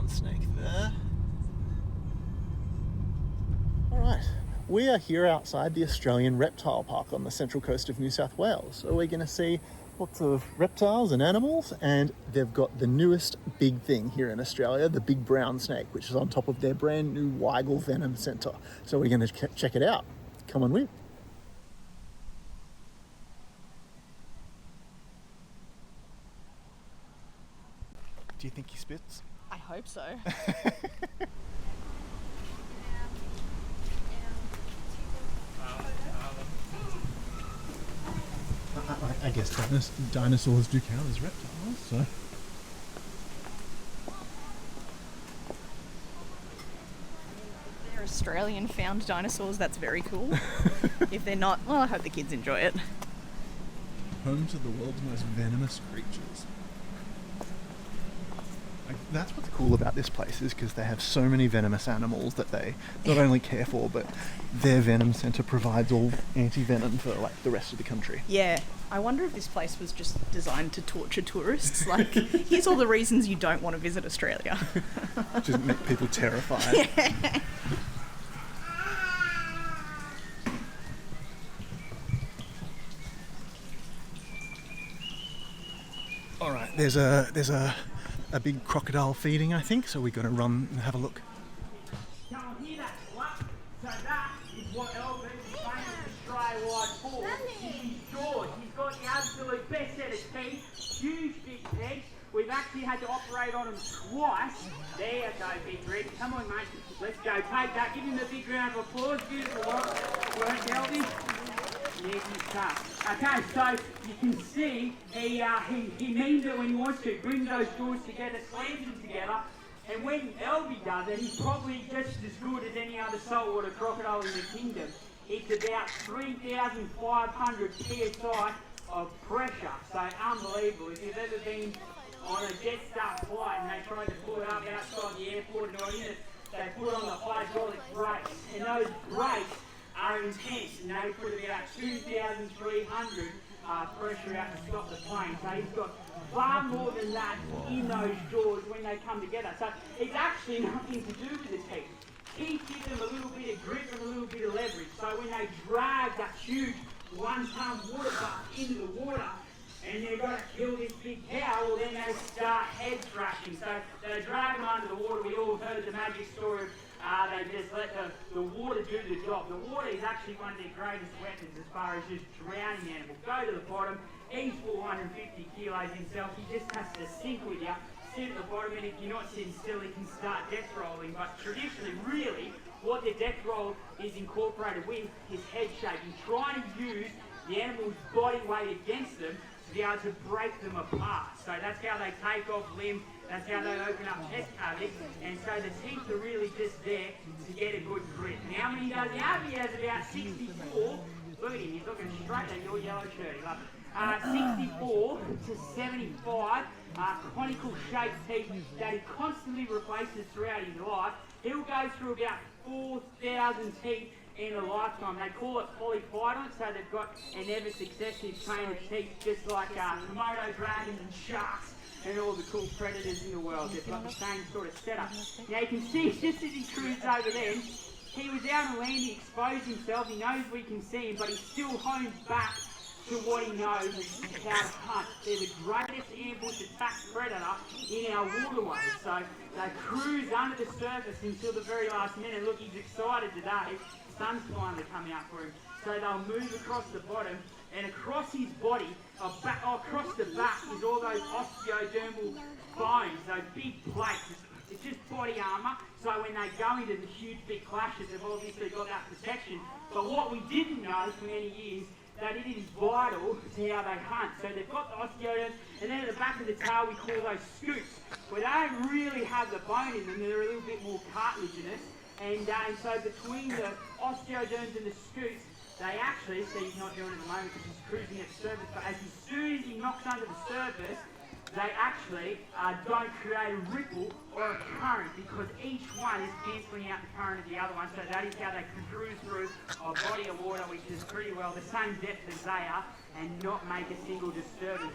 brown snake there. Alright, we are here outside the Australian Reptile Park on the central coast of New South Wales. So we're going to see lots of reptiles and animals, and they've got the newest big thing here in Australia, the big brown snake, which is on top of their brand new Weigel Venom Centre. So we're going to check it out. Come on with. Do you think he spits? I hope so. I guess dinosaurs do count as reptiles, so... They're Australian found dinosaurs, that's very cool. If they're not, well, I hope the kids enjoy it. Home to the world's most venomous creatures. That's what's cool about this place, is because they have so many venomous animals that they not only care for, but their venom centre provides all anti-venom for like the rest of the country. Yeah, I wonder if this place was just designed to torture tourists. Like, here's all the reasons you don't want to visit Australia. Just make people terrified. Yeah. All right, there's a big crocodile feeding, I think, so we're going to run and have a look. Come on, hear that slap? So that is what Elvis is famous Australia-wide for. He's George. He's got the absolute best set of teeth, huge big legs. We've actually had to operate on him twice. There you go, Big Red. Come on, mate. Let's go. Take that. Give him a big round of applause. Beautiful work, Elvis. Yeah, he's tough. Okay, so you can see he means it when he wants to. Brings those jaws together, slams them together, and when Elvis does it, he's probably just as good as any other saltwater crocodile in the kingdom. It's about 3,500 psi of pressure, so unbelievable. If you've ever been on a Jetstar flight and they tried to pull it up outside the airport and in it, they put on the hydraulic brakes, and those brakes are intense, and they put about 2,300 pressure out to stop the plane. So he's got far more than that in those jaws when they come together. So it's actually nothing to do with the teeth. Teeth give them a little bit of grip and a little bit of leverage. So when they drag that huge 1-ton water buck into the water, and they've got to kill this big cow, well then they start head thrashing. So they drag them under the water. We all heard the magic story of they just let the water do the job. The water is actually one of their greatest weapons as far as just drowning animals. Go to the bottom, he's 450 kilos himself, he just has to sink with you, sit at the bottom, and if you're not sitting still, he can start death rolling. But traditionally, really, what the death roll is incorporated with is head shaking, trying to use the animal's body weight against them to be able to break them apart. So that's how they take off limbs, that's how they open up chest cavities, and so the teeth are really just there to get a good grip. And how many does he have? He has about 64. Look at him, he's looking straight at your yellow shirt. He loves it. 64 to 75 conical shaped teeth that he constantly replaces throughout his life. He'll go through about 4,000 teeth in a lifetime. They call it polyphyodont, so they've got an ever successive chain of teeth, just like Komodo dragons and sharks and all the cool predators in the world. They've got the same sort of setup. Now you can see, just as he cruised over them, he was out on land, he exposed himself, he knows we can see him, but he still hones back to what he knows is how to hunt. They're the greatest ambush attack predator in our waterways. So they cruise under the surface until the very last minute. Look, he's excited today. Sun's finally coming out for him. So they'll move across the bottom, and across his body, across the back, is all those osteodermal bones, those big plates. It's just body armour, so when they go into the huge big clashes, they've obviously got that protection. But what we didn't know for many years, that it is vital to how they hunt. So they've got the osteoderms, and then at the back of the tail we call those scoops, where they don't really have the bone in them, they're a little bit more cartilaginous. And so between the osteoderms and the scoops, they actually, see he's not doing it at the moment because he's cruising at the surface, but as soon as he knocks under the surface, they actually don't create a ripple or a current because each one is cancelling out the current of the other one. So that is how they can cruise through a body of water which is pretty well the same depth as they are and not make a single disturbance.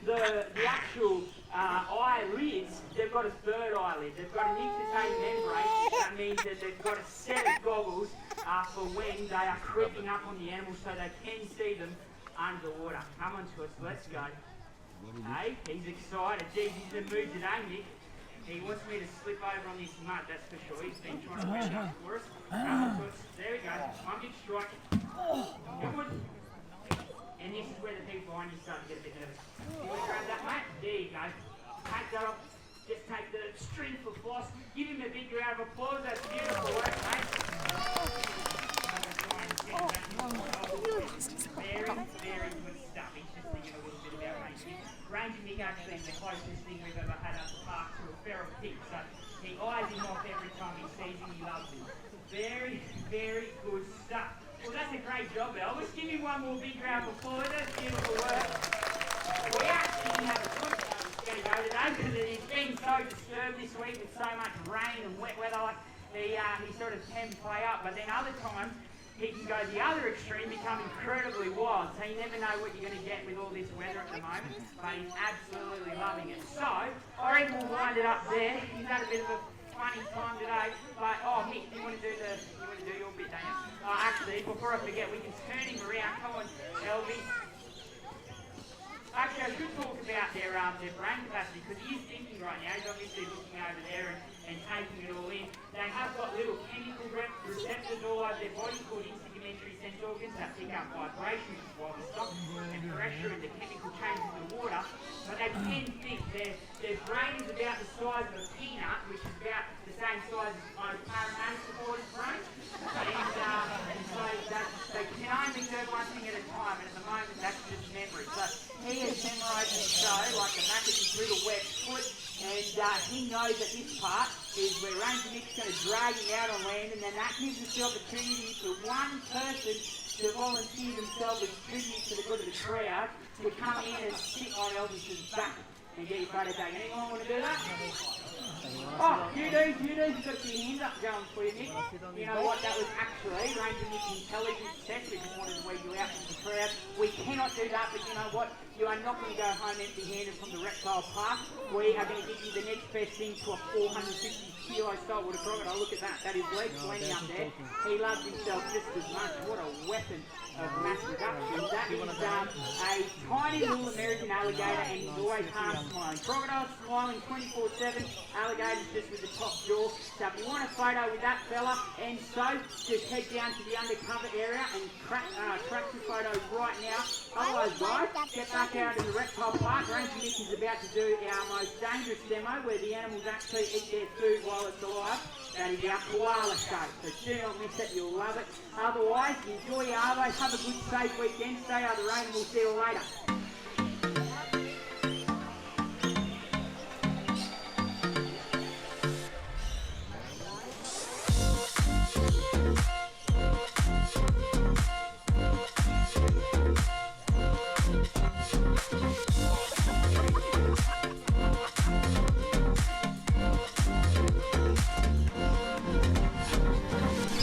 The actual eyelids, they've got a third eyelid. They've got an nictitating membrane. That means that they've got a set of goggles for when they are creeping up on the animal so they can see them underwater. Come on to us, let's go. Hey, he's excited. Geez, he's in the mood today, Nick. He wants me to slip over on this mud, that's for sure. He's been trying to reach up for us. Come on to us. There we go. One big strike. Good. And this is where the people behind you start to get a bit nervous. You want to grab that, mate? There you go. Take that off. Just take the string for floss. Give him a big round of applause. That's beautiful work, mate. Very, very good stuff. He's just thinking a little bit about Ranger. Ranger Nick actually is the closest thing we've ever had at the park to a feral pig. So he eyes him off every time he sees him. He loves him. Very, very good stuff. Well, that's a great job, Elvis. Give me one more big round of applause. That's beautiful work. We actually didn't have a good going to go today because it's been so disturbed this week with so much rain and wet weather. Like he sort of can play up, but then other times he can go the other extreme, become incredibly wild. So you never know what you're going to get with all this weather at the moment, but he's absolutely loving it. So I reckon we'll wind it up there. He's had a bit of a funny time today, but Mick, you want to do your bit, don't you? Actually, before I forget, we can turn him around. Come on, Elvis. Actually, I should talk about their brain capacity because he is thinking right now. He's obviously looking over there and taking it all in. They have got little chemical receptors all over their body called integumentary sense organs that pick up vibrations while we stop and pressure and the chemical changes in the water. But they can think their brain is about the size of a peanut, which is about the same size as most paramedic supporters' brain. And so they can only do one thing at a time, and at the moment that's just memory. So he has memorised it so, like the back of his little wet foot, and he knows that this part is where Ranger Nick's going to drag him out on land, and then that gives us the opportunity for one person to volunteer themselves as tribute to the good of the crowd to come in and sit on Elvis's back and get your photo taken. Anyone want to do that? Oh, you do, you've got your hands up going for you, Nick. You know what, that was actually Ranger Nick's intelligence test. We just wanted to weed you out from the crowd. We cannot do that, but you know what? You are not going to go home empty-handed from the reptile park. We are going to give you the next best thing to a 450 kilo saltwater crocodile. Look at that. That is leg plenty up there. He loves himself just as much. What a weapon of mass reduction. That is a tiny little American alligator, and he's always half smiling. Crocodiles smiling 24/7. Alligators just with the top jaw. So if you want a photo with that fella, and so just head down to the undercover area and crack your photos right now. Otherwise, guys, get back out in the reptile park. Ranger Nick is about to do our most dangerous demo where the animals actually eat their food while it's alive. That is our koala show. So do not miss it, you'll love it. Otherwise, enjoy your arvo, have a good safe weekend, stay out of the rain, and we'll see you later.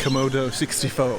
Komodo 64.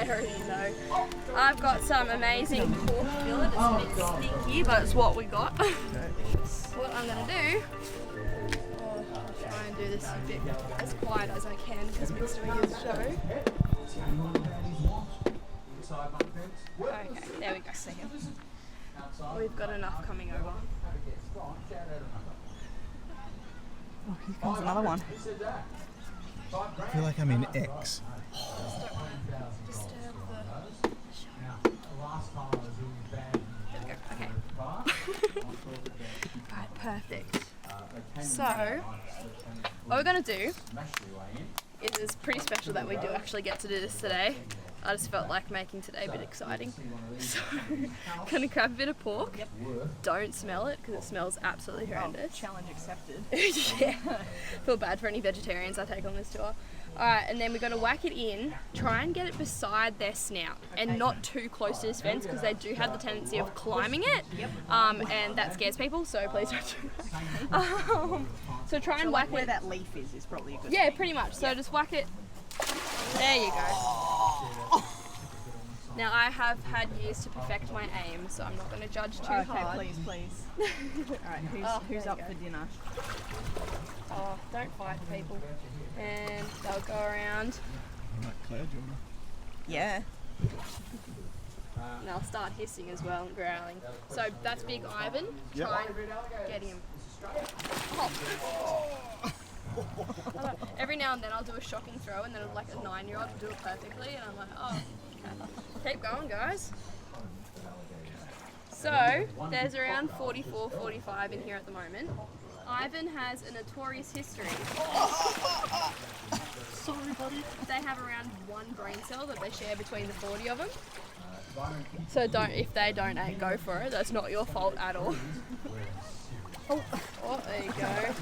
scary though. I've got some amazing pork fillet. It's a bit stinky, but it's what we got. What I'm gonna do, I'll try and do this a bit as quiet as I can because we're doing his show. Okay, there we go. We've got enough coming over. Oh, here comes another one. I feel like I'm in X. Just don't want to disturb the show. There we go. Okay. Right, perfect. So, what we're going to do, it is pretty special that we do actually get to do this today. I just felt like making today a bit exciting. So, gonna grab a bit of pork. Yep. Don't smell it because it smells absolutely horrendous. Challenge accepted. Yeah. Feel bad for any vegetarians I take on this tour. Alright, and then we're going to whack it in, try and get it beside their snout and not too close to this fence because they do have the tendency of climbing it. Yep. And that scares people, so please don't do that. So try and whack where it. that leaf is probably a good Yeah, thing. pretty much. So just whack it. There you go. Now I have had years to perfect my aim, so I'm not going to judge too hard. Okay, please. Alright, who's there up you for go. dinner? Oh, don't fight people. And they'll go around Yeah. and they'll start hissing as well and growling. So that's Big Ivan. Yep. Try and get him. Oh. Every now and then I'll do a shocking throw and then like a 9-year-old will do it perfectly and I'm like, oh, okay. Keep going, guys. So there's around 44, 45 in here at the moment. Ivan has a notorious history. Sorry, buddy. They have around one brain cell that they share between the 40 of them. So if they don't go for it, that's not your fault at all. Oh, there you go.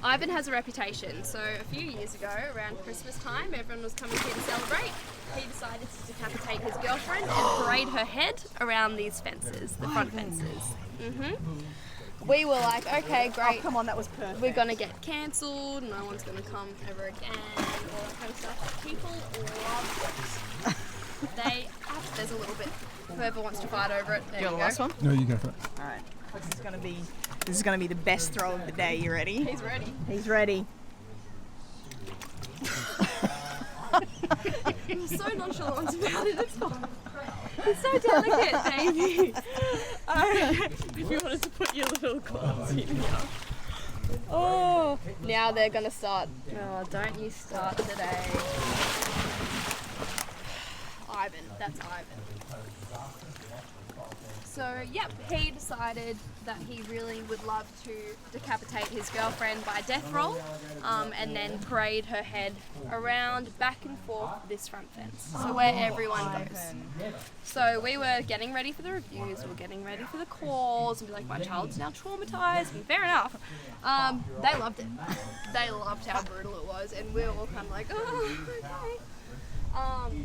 Ivan has a reputation. So a few years ago, around Christmas time, everyone was coming here to celebrate. He decided to decapitate his girlfriend and parade her head around these fences, the front fences. We were like, okay, great. Oh, come on, that was perfect. We're gonna get cancelled, no one's gonna come ever again, all that kind of stuff. People love it. There's a little bit. Whoever wants to fight over it, there you You go. want the last one? No, you go for it. Alright. This is gonna be the best throw of the day. You ready? He's ready. He's ready. You're so nonchalant about it, it's fine. It's so delicate, baby. If you wanted to put your little claws in here. Oh, now they're gonna start. Oh, don't you start today. Ivan, that's Ivan. So, yep, he decided that he really would love to decapitate his girlfriend by death roll and then parade her head around back and forth this front fence. So where everyone goes. So we were getting ready for the reviews, we were getting ready for the calls and be like, my child's now traumatized, and fair enough. They loved it. They loved how brutal it was and we were all kind of like, oh, okay.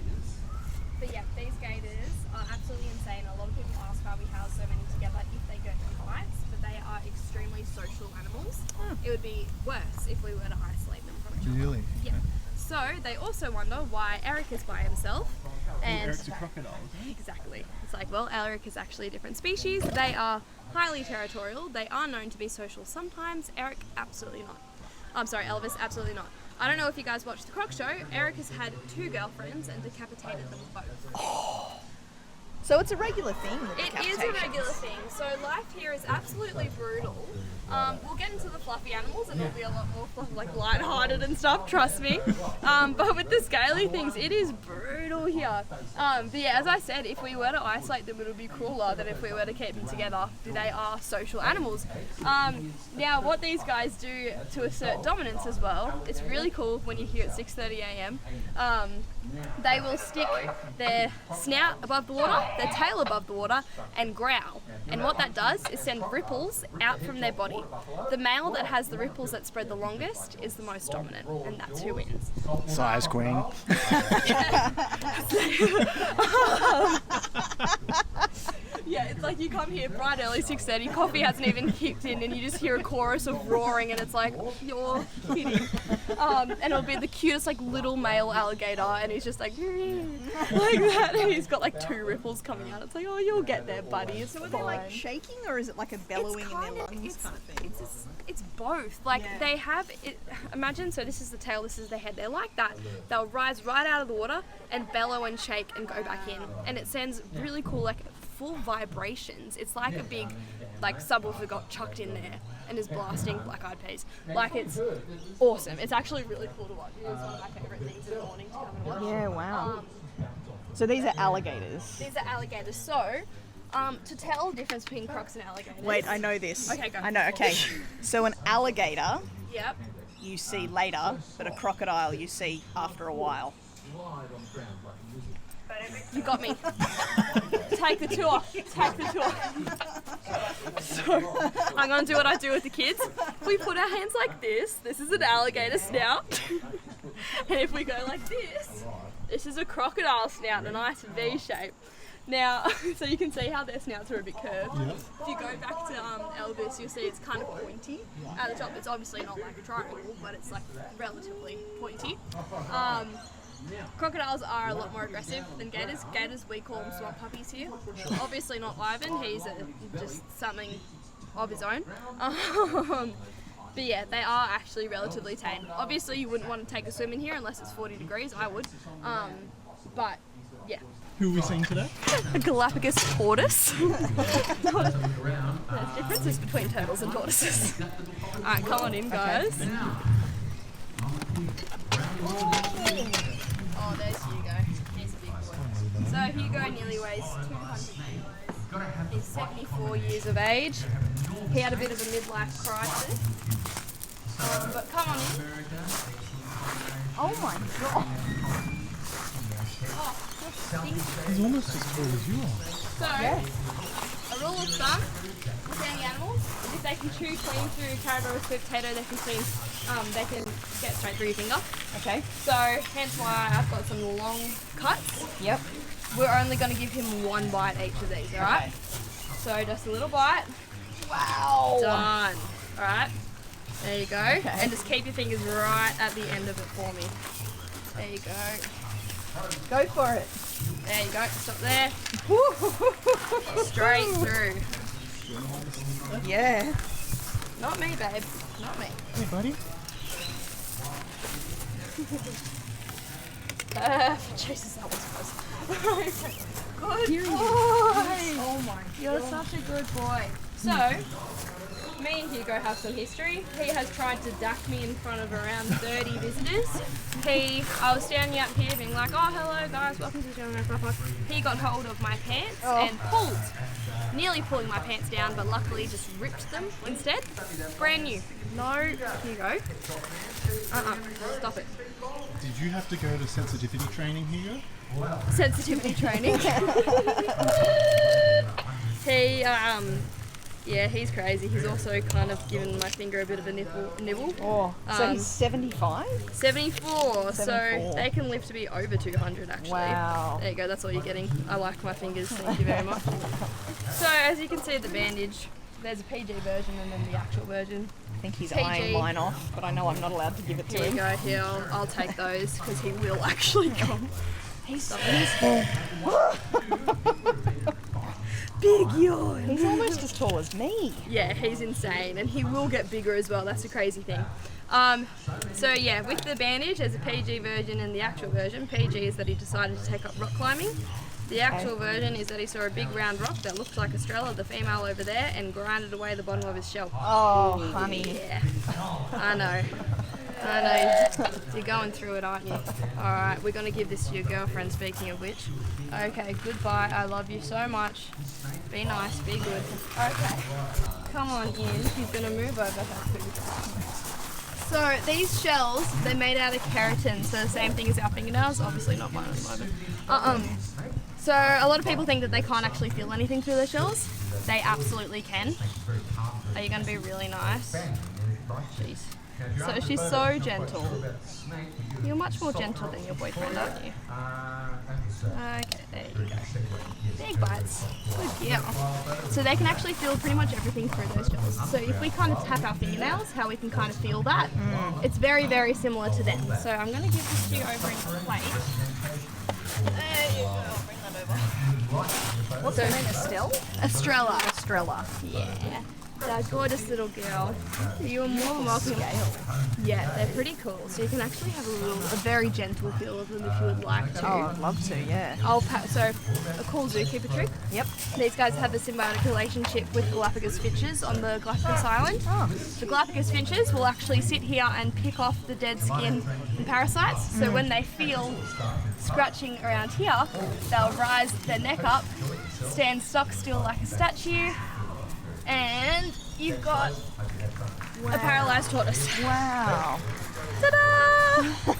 But yeah, these gators are absolutely insane. A lot of people ask why we house so many together if they don't do fights, but they are extremely social animals. It would be worse if we were to isolate them from each other. Really? Yeah. So they also wonder why Eric is by himself. And Eric's a crocodile, isn't he? exactly. It's like, well, Eric is actually a different species. They are highly territorial. They are known to be social sometimes. Eric, absolutely not. I'm sorry, Elvis, absolutely not. I don't know if you guys watched the Croc Show. Eric has had 2 girlfriends and decapitated them both. So it's a regular thing. It is a regular thing. So life here is absolutely brutal. We'll get into the fluffy animals and it'll be a lot more like lighthearted and stuff, trust me. But with the scaly things, it is brutal here. But yeah, as I said, if we were to isolate them, it would be crueler than if we were to keep them together. They are social animals. Now, what these guys do to assert dominance as well, it's really cool when you're here at 6:30 a.m. They will stick their snout above the water, their tail above the water, and growl. And what that does is send ripples out from their body. The male that has the ripples that spread the longest is the most dominant, and that's who wins. Size queen. Yeah, it's like you come here bright early, 6:30, coffee hasn't even kicked in, and you just hear a chorus of roaring, and it's like, you're kidding. And it'll be the cutest like little male alligator, and he's just like that, and he's got like 2 ripples coming out. It's like, oh, you'll get there, buddy. It's So are they like shaking, or is it like a bellowing in their lungs kind of thing? It's both. Like they have it. Imagine, so this is the tail, this is the head. They're like that. They'll rise right out of the water and bellow and shake and go back in, and it sends really cool like full vibrations. It's like a big like subwoofer got chucked in there and is blasting Black Eyed Peas. Like, it's awesome. It's actually really cool to watch. It is one of my favourite things in the morning to come and watch. Yeah, wow. So these are alligators. These are alligators. So, to tell the difference between crocs and alligators. Wait, I know this. Okay, go. I know, okay. So an alligator Yep. you see later, but a crocodile you see after a while. You got me. Take the two off. Take the two off. So, I'm going to do what I do with the kids. We put our hands like this. This is an alligator snout. And if we go like this is a crocodile snout, a nice V shape. Now, so you can see how their snouts are a bit curved. If you go back to Elvis, you'll see it's kind of pointy at the top. It's obviously not like a triangle, but it's like relatively pointy. Crocodiles are a lot more aggressive than gators. Gators, we call them swamp puppies here. Obviously not Ivan, he's just something of his own. But yeah, they are actually relatively tame. Obviously you wouldn't want to take a swim in here unless it's 40 degrees, I would. But yeah. Who are we seeing today? A Galapagos tortoise. There's differences between turtles and tortoises. Alright, come on in, guys. Oh, there's Hugo. He's a big boy. So Hugo nearly weighs 200 kilos. He's 74 years of age. He had a bit of a midlife crisis. But come on in. Oh my god. Oh, He's almost as tall as you are. so, a rule of thumb with any animals is if they can chew clean through carrot or a sweet potato, they can get straight through your finger. Okay. So, hence why I've got some long cuts. Yep. We're only going to give him 1 bite each of these, alright? Okay. So, just a little bite. Wow. Done. Alright? There you go. Okay. And just keep your fingers right at the end of it for me. There you go. Go for it. There you go. Stop there. Straight through. Yeah. Not me, babe. Not me. Hey, buddy. Jesus, that was close. Good boy. Oh my God. You're such a good boy. So, me and Hugo have some history. He has tried to duck me in front of around 30 visitors. I was standing out here being like, oh, hello guys, welcome to the Australian Reptile Park. He got hold of my pants and pulled, nearly pulling my pants down, but luckily just ripped them instead. Brand new. No, Hugo. Stop it. Did you have to go to sensitivity training here? Sensitivity training. Yeah, he's crazy. He's also kind of given my finger a bit of a nibble. Oh, so he's 75? 74, so 74. they can live to be over 200 actually. Wow. There you go, that's all you're getting. I like my fingers, thank you very much. So as you can see the bandage, there's a PG version and then the actual version. I think he's PG. eyeing mine off, but I know I'm not allowed to give it to Here you him. go, here, I'll take those because he will actually come. He's Big yawn. He's almost as tall as me. Yeah, he's insane, and he will get bigger as well. That's the crazy thing. So yeah, with the bandage, there's a PG version and the actual version. PG is that he decided to take up rock climbing. The actual version is that he saw a big round rock that looked like Estrella, the female over there, and grinded away the bottom of his shell. Oh, honey. Yeah, I know. You're going through it, aren't you? Alright, we're going to give this to your girlfriend, speaking of which. Okay, goodbye. I love you so much. Be nice, be good. Okay, come on in. He's going to move over her food. So these shells, they're made out of keratin, so the same thing as our fingernails. Obviously not mine at the moment. So a lot of people think that they can't actually feel anything through their shells. They absolutely can. Are you going to be really nice? Jeez. So she's so gentle. You're much more gentle than your boyfriend, aren't you? Okay, there you go. Big bites. Good girl. So they can actually feel pretty much everything through those jaws. So if we kind of tap our fingernails, how we can kind of feel that, it's very, very similar to them. So I'm going to give this to you over in the plate. There you go. I'll bring that over. What's her name? Estelle? Estrella. Estrella. Yeah. That gorgeous little girl. You are more than welcome. Yeah, they're pretty cool. So you can actually have a very gentle feel of them if you would like to. Oh, I'd love to, yeah. So a cool zookeeper trick. Yep. These guys have a symbiotic relationship with Galapagos finches on the Galapagos Island. Oh. The Galapagos finches will actually sit here and pick off the dead skin and parasites. So when they feel scratching around here, they'll rise their neck up, stand stock still like a statue, and you've got a paralysed tortoise. Wow. Ta-da!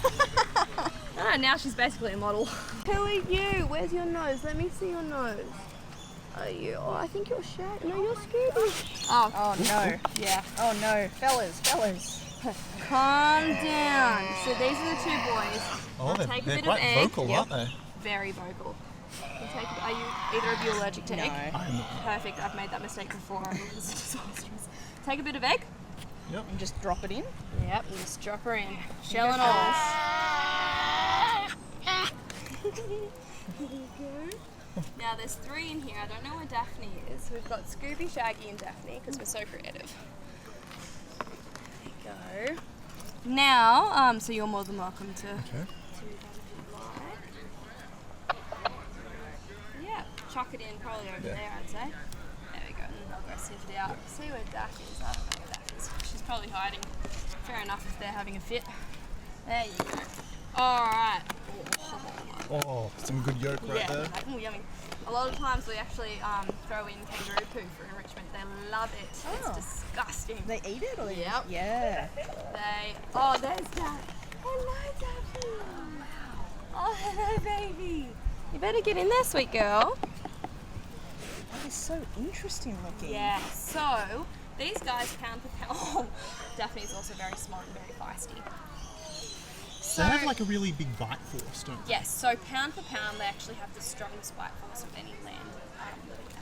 Ah, now she's basically a model. Who are you? Where's your nose? Let me see your nose. Are you? Oh, I think you're shy. No, you're Scooby. Oh, Oh no. Yeah. Oh no. Fellas. calm down. So these are the two boys. Oh, They'll take a they're bit of quite egg. vocal, aren't they? Very vocal. Are you either of you allergic to egg? No. I'm not. Perfect. I've made that mistake before. It was disastrous. Take a bit of egg. Yep. And just drop it in. Yep, and just drop her in. Shell and all. Now there's 3 in here. I don't know where Daphne is. We've got Scooby, Shaggy, and Daphne because we're so creative. There you go. Now, so you're more than welcome to Okay. do that if you like. Yeah, chuck it in probably over there, I'd say. There we go, and then they'll go sift it out. See where Dash is. I don't know where Dash is. She's probably hiding. Fair enough if they're having a fit. There you go. Alright. Oh, some good yolk right there. Ooh, yummy. A lot of times we actually throw in kangaroo poo for enrichment. They love it. Oh. It's disgusting. They eat it or they Yep. Yeah. Oh, there's Dad. Hello, Daphne. Oh, hello, baby. You better get in there, sweet girl. That is so interesting looking. Yeah, so these guys pound for pound. Oh, Daphne's also very smart and very feisty. They have like a really big bite force, don't they? Yes, so pound for pound, they actually have the strongest bite force of any land living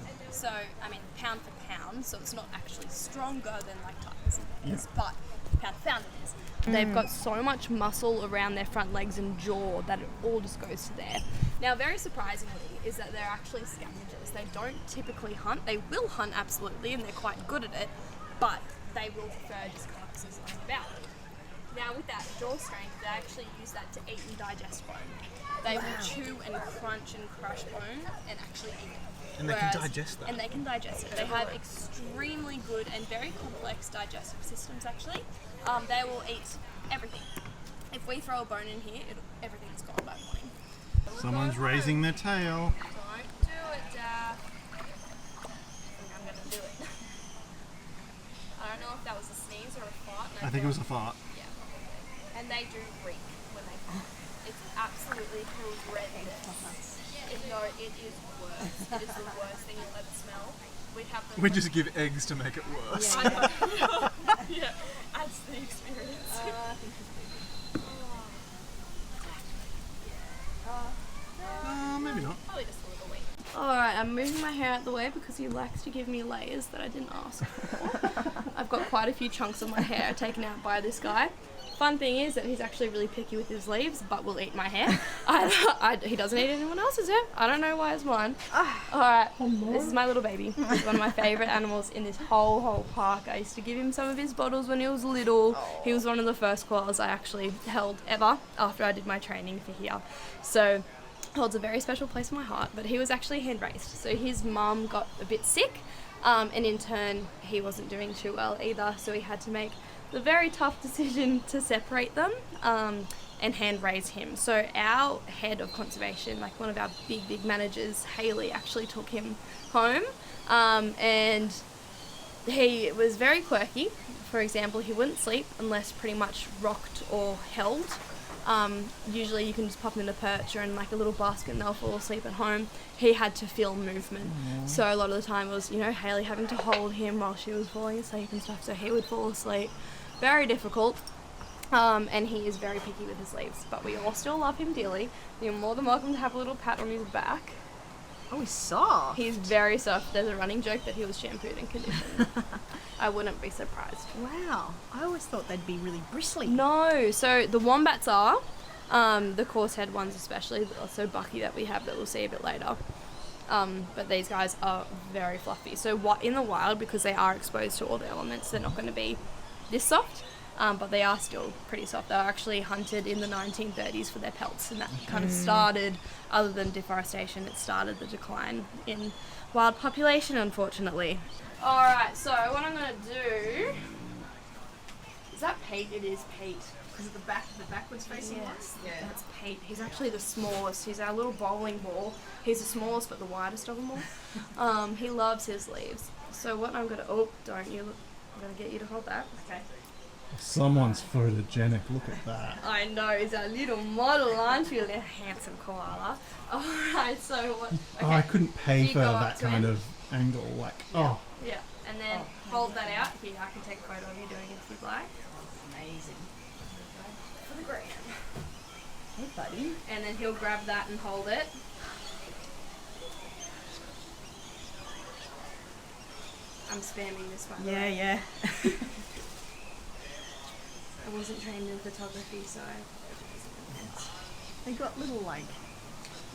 animal. So, I mean, pound for pound, so it's not actually stronger than like tigers and bears, but pound for pound it is. They've got so much muscle around their front legs and jaw that it all just goes to there. Now, very surprisingly, is that they're actually scavengers. They don't typically hunt. They will hunt, absolutely, and they're quite good at it, but they will prefer just carcasses lying about. Now, with that jaw strength, they actually use that to eat and digest bone. They will chew and crunch and crush bone and actually eat it. And they can digest that. And they can digest it. They have extremely good and very complex digestive systems, actually. They will eat everything. If we throw a bone in here, everything's gone by morning. Someone's raising their tail. Don't do it, Daph. I think I'm going to do it. I don't know if that was a sneeze or a fart. I think it was a fart. And they do reek when they fart. It's absolutely horrendous. No, it is worse. It is the worst thing you'll ever smell. We have them. We just give eggs to make it worse. I know. Yeah, adds to the experience. Maybe not. Probably just a little weak. Alright, I'm moving my hair out the way because he likes to give me layers that I didn't ask for. I've got quite a few chunks of my hair taken out by this guy. Fun thing is that he's actually really picky with his leaves, but will eat my hair. He doesn't eat anyone else's hair. I don't know why it's mine. Alright, this is my little baby. He's one of my favourite animals in this whole park. I used to give him some of his bottles when he was little. He was one of the first koalas I actually held ever after I did my training for here. So holds a very special place in my heart, but he was actually hand raised. So his mum got a bit sick, and in turn he wasn't doing too well either, so he had to make the very tough decision to separate them and hand raise him. So our head of conservation, like one of our big managers, Hayley, actually took him home, and he was very quirky. For example, he wouldn't sleep unless pretty much rocked or held. Usually you can just pop them in a perch or in like a little basket and they'll fall asleep at home. He had to feel movement. So a lot of the time it was, Hayley having to hold him while she was falling asleep and stuff, so he would fall asleep. very difficult. And he is very picky with his leaves, but we all still love him dearly. You're more than welcome to have a little pat on his back. Oh, he's soft. He's very soft. There's a running joke that he was shampooed and conditioned. I wouldn't be surprised. Wow. I always thought they'd be really bristly. No, so the wombats are, the coarse head ones especially, but also Bucky that we have that we'll see a bit later. But these guys are very fluffy. So what in the wild, because they are exposed to all the elements, they're not going to be this soft. But they are still pretty soft. They were actually hunted in the 1930s for their pelts, and that kind of started, other than deforestation, it started the decline in wild population, unfortunately. Alright, so what I'm going to do... Is that Pete? It is Pete. Is it the backwards facing one? Yes, that's Pete. He's actually the smallest. He's our little bowling ball. He's the smallest but the widest of them all. He loves his leaves. So what I'm going to... Oh, don't you... I'm going to get you to hold that. Okay. Someone's photogenic. Look at that. I know, he's a little model, aren't you, little handsome koala? Alright, so what... Okay. Oh, I couldn't pay You for go up that to kind him. of angle. Like, oh. Yeah, and then hold that out. Here, I can take a photo of you doing it if you'd like. Amazing. For the gram. Hey, buddy. And then he'll grab that and hold it. I'm spamming this one. Yeah, yeah. I wasn't trained in photography, so... They got little, like...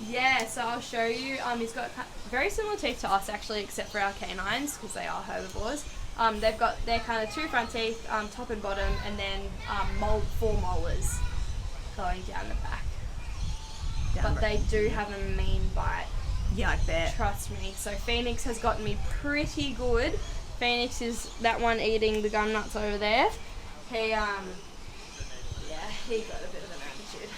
Yeah, so I'll show you. He's got very similar teeth to us, actually, except for our canines, because they are herbivores. They've got their kind of two front teeth, top and bottom, and then 4 molars going down the back. But they do have a mean bite. Yeah, I bet. Trust me. So Phoenix has gotten me pretty good. Phoenix is that one eating the gum nuts over there. He got a bit of an attitude.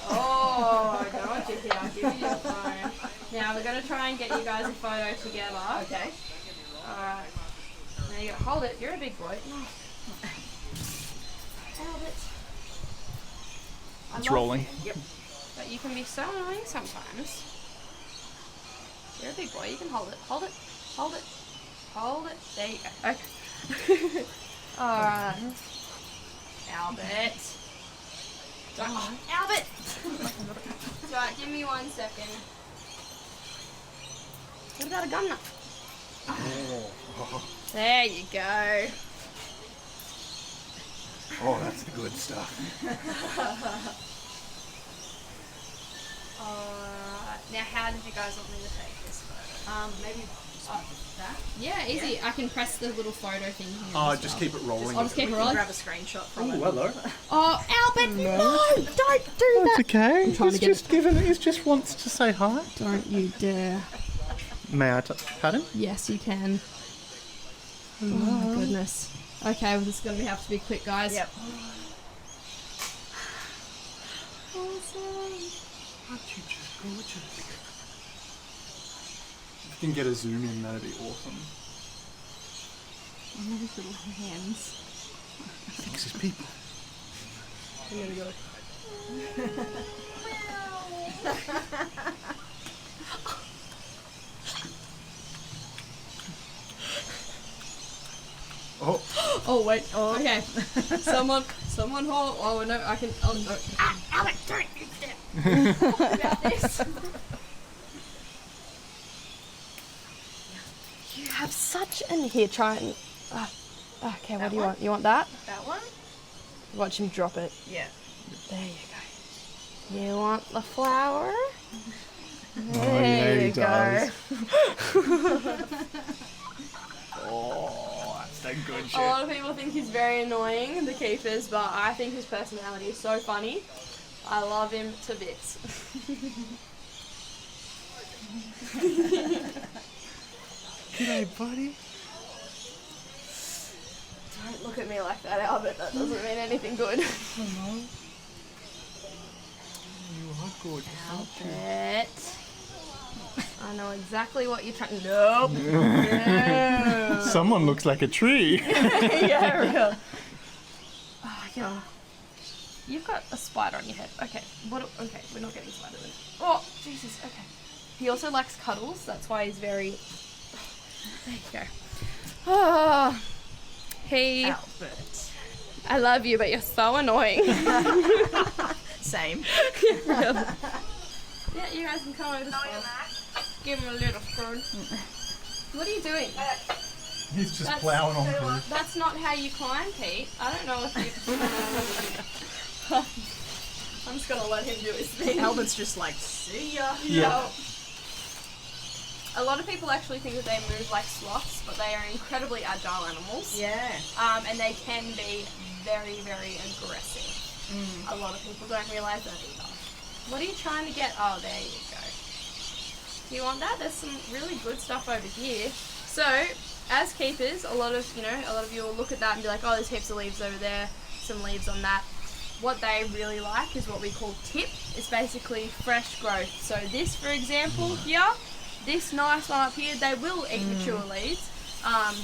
Oh, I don't want you here. I'll give you the phone. Now we're going to try and get you guys a photo together. Okay. Alright. Now you got to hold it. You're a big boy. Hold it. It's rolling. Yep. But you can be so annoying sometimes. You're a big boy. You can hold it. Hold it. Hold it. Hold it. There you go. Okay. Alright. Albert. Albert! Right, give me 1 second. What about a gun nut? There you go. Oh, that's the good stuff. Now how did you guys want me to take this photo? Maybe that? Yeah, easy. I can press the little photo thing here. Oh, as just well. keep it rolling. I'll just keep it We can rolling. grab a screenshot from Oh, it. hello. Oh, Albert, no! Don't do That's that! okay. trying to get He just wants to say hi. Don't you dare. May I pat him? Yes, you can. Oh my goodness. Okay, well, this is going to have to be quick, guys. Yep. Awesome. Aren't you just gorgeous? If you can get a zoom in, that'd be awesome. Look at his little hands. He thinks he's people. I'm going to go. Oh, Oh, wait. Oh, okay. Someone hold. Oh, no, I can. Oh, no. Alex, don't you dare. What about this? You have such an. Here, try and. Okay, what do you want? You want that? That one? Watch him drop it. Yeah. There you go. You want the flower? yeah, he you go. does. Oh, that's the good A lot of people think he's very annoying, the keepers, but I think his personality is so funny. I love him to bits. G'day, buddy. Don't look at me like that, Albert. That doesn't mean anything good. Hello. You are gorgeous, aren't you? Albert. I know exactly what you're trying. Nope. No. Someone looks like a tree. Yeah, real. Oh, yeah. You've got a spider on your head. Okay. Okay, we're not getting spider then. Oh, Jesus. Okay. He also likes cuddles. That's why he's very. There you go. Oh. Albert. I love you, but you're so annoying. Same. Yeah, you guys can come over to school. Give him a little spoon. What are you doing? He's just plowing on through. That's not how you climb, Pete. I don't know if you... I'm just going to let him do his thing. Albert's just like, see ya. Yeah. A lot of people actually think that they move like sloths, but they are incredibly agile animals. Yeah. And they can be very, very aggressive. A lot of people don't realise that either. What are you trying to get? Oh, there you go. Do you want that? There's some really good stuff over here. So, as keepers, a lot of you will look at that and be like, oh, there's heaps of leaves over there, some leaves on that. What they really like is what we call tip. It's basically fresh growth. So this, for example, here, this nice one up here, they will eat mature leaves,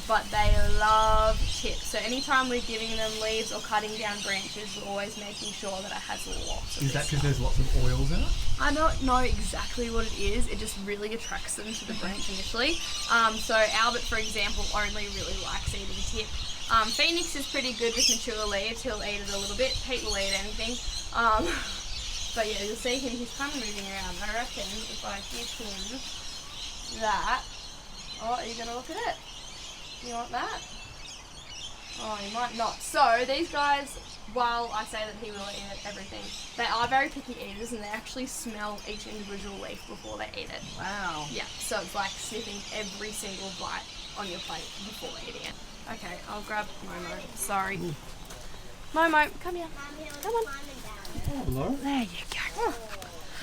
but they love tips. So anytime we're giving them leaves or cutting down branches, we're always making sure that it has lots of Is that this because stuff. there's lots of oils in it? I don't know exactly what it is. It just really attracts them to the branch initially. So Albert, for example, only really likes eating tip. Phoenix is pretty good with mature leaves. He'll eat it a little bit. Pete will eat anything. But yeah, you'll see him. He's kind of moving around. I reckon if I give him that... Oh, are you going to look at it? You want that? Oh, you might not. So these guys, while I say that he will eat everything, they are very picky eaters and they actually smell each individual leaf before they eat it. Wow. Yeah, so it's like sniffing every single bite on your plate before eating it. Okay, I'll grab Momo. Sorry. Momo, come here. Come on. Hello. There you go.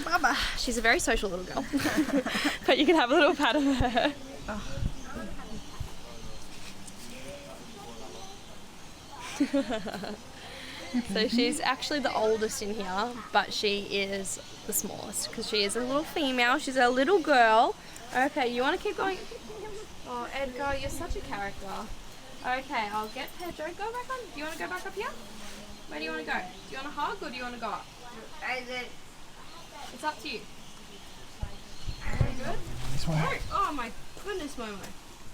Baba. She's a very social little girl. But you can have a little pat of her. Oh. So she's actually the oldest in here, but she is the smallest because she is a little female. She's a little girl. Okay, you want to keep going? Oh, Edgar, you're such a character. Okay, I'll get Pedro. Go back on. Do you want to go back up here? Where do you want to go? Do you want to hug or do you want to go up? It's up to you. Very good. This way. Oh my goodness, Momo.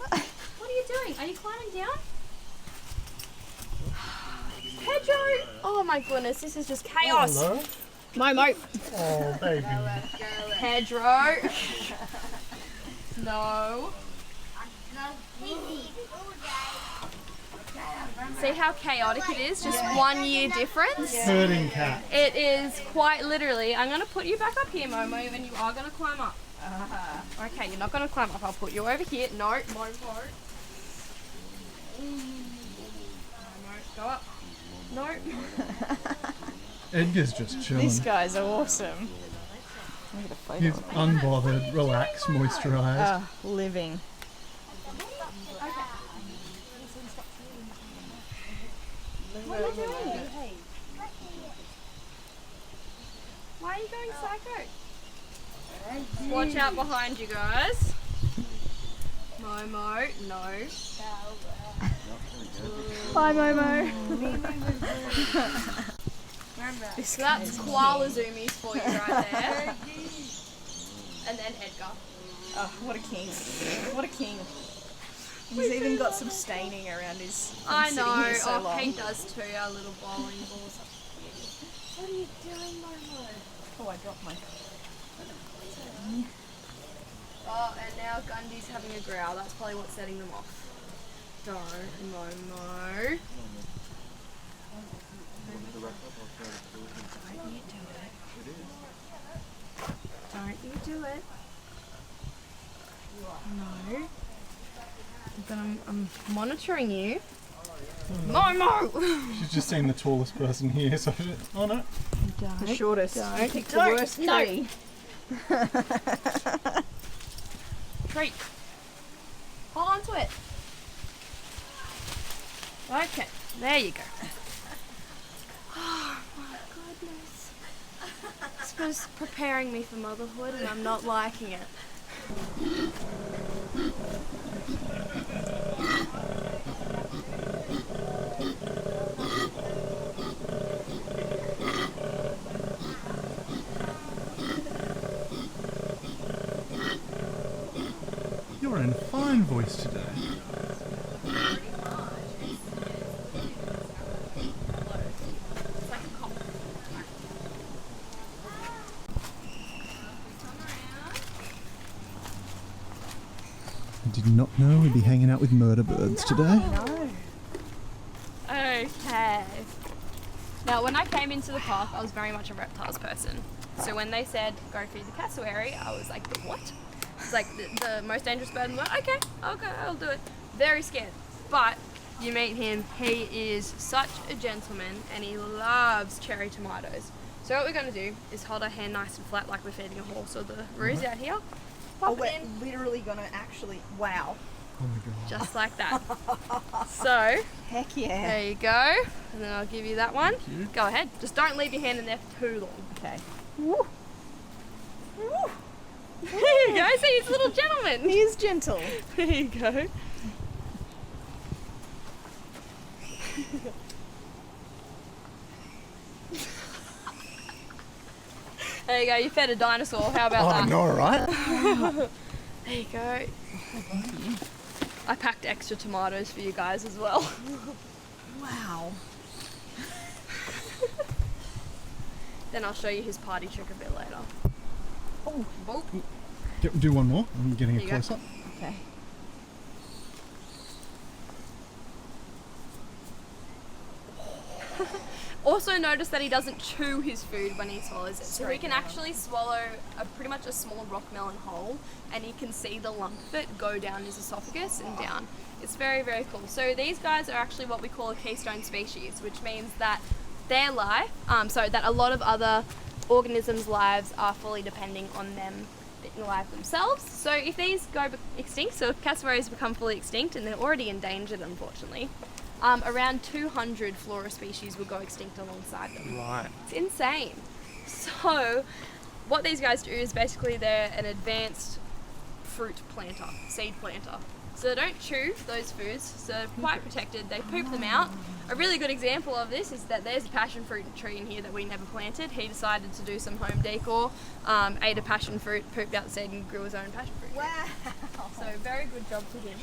What are you doing? Are you climbing down? Pedro! Oh my goodness, this is just chaos. Hello. Momo. Oh, baby. Pedro. No. See how chaotic it is? Just 1 year difference. Herding cat. It is quite literally. I'm going to put you back up here, Momo, and you are going to climb up. Okay, you're not going to climb up. I'll put you over here. No, Momo. Momo, go up. No. Edgar's just chilling. These guys are awesome. Look at the photo. He's unbothered, relaxed, moisturised. Living. What are you doing? Why are you going psycho? Watch out behind you guys. Momo, no. Bye, Momo. So that's koala zoomies for you right there. And then Edgar. Oh, what a king. What a king. He's even got some staining around his I sitting know. here so long. Pete does too. Our little bowling balls. What are you doing, Momo? Oh, I dropped my... Oh, and now Gundy's having a growl. That's probably what's setting them off. Don't, Momo. Don't you do it. No. But I'm monitoring you. Momo! She's just seen the tallest person here, so she... Oh no. The shortest. Don't. Pick the worst tree. Treat. Hold on to it. Okay, there you go. Oh my goodness. This was preparing me for motherhood and I'm not liking it. You're in a fine voice today. did not know we'd be hanging out with murder birds today. No. Okay. Now, when I came into the park, I was very much a reptiles person. So when they said go feed the cassowary, I was like, the what? It's like the most dangerous bird in the world. Okay, I'll do it. Very scared. But you meet him, he is such a gentleman and he loves cherry tomatoes. So what we're going to do is hold our hand nice and flat like we're feeding a horse or the roos out here. Oh, Pop we're it in, literally gonna actually. Wow. Oh my god. just like that. So, Heck yeah. there you go. And then I'll give you that one. Go ahead. Just don't leave your hand in there for too long. Okay. Woo. Woo. There you go. See, he's a little gentleman. He is gentle. There you go. There you go. You fed a dinosaur. How about that? I know, right? There you go. I packed extra tomatoes for you guys as well. Wow. Then I'll show you his party trick a bit later. Oh. Do one more. I'm getting a There you go. close up. Okay. Also notice that he doesn't chew his food when he swallows it. So he Straight can down. actually swallow pretty much a small rock melon whole, and you can see the lump of it go down his esophagus and down. It's very, very cool. So these guys are actually what we call a keystone species, which means that their life, so that a lot of other organisms' lives are fully depending on them being alive themselves. So if these go extinct, so if cassowaries become fully extinct, and they're already endangered unfortunately, around 200 flora species will go extinct alongside them. Right. It's insane. So what these guys do is basically they're an advanced fruit planter, seed planter. So they don't chew those foods, so they're quite protected. They poop them out. A really good example of this is that there's a passion fruit tree in here that we never planted. He decided to do some home decor, ate a passion fruit, pooped out the seed and grew his own passion fruit. Wow. So very good job for him.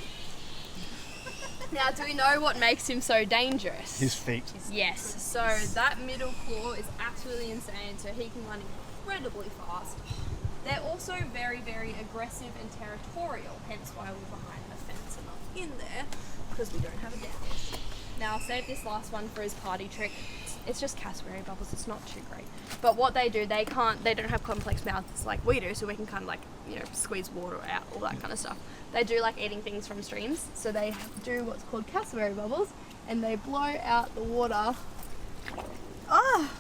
Now, do we know what makes him so dangerous? His feet. Yes, so that middle claw is absolutely insane, so he can run incredibly fast. They're also very, very aggressive and territorial, hence why we're behind the fence and not in there, because we don't have a dance. Now, I'll save this last one for his party trick. It's just cassowary bubbles, it's not too great. But what they do, they don't have complex mouths like we do, so we can kind of like, squeeze water out, all that kind of stuff. They do like eating things from streams, so they do what's called cassowary bubbles, and they blow out the water. Ah.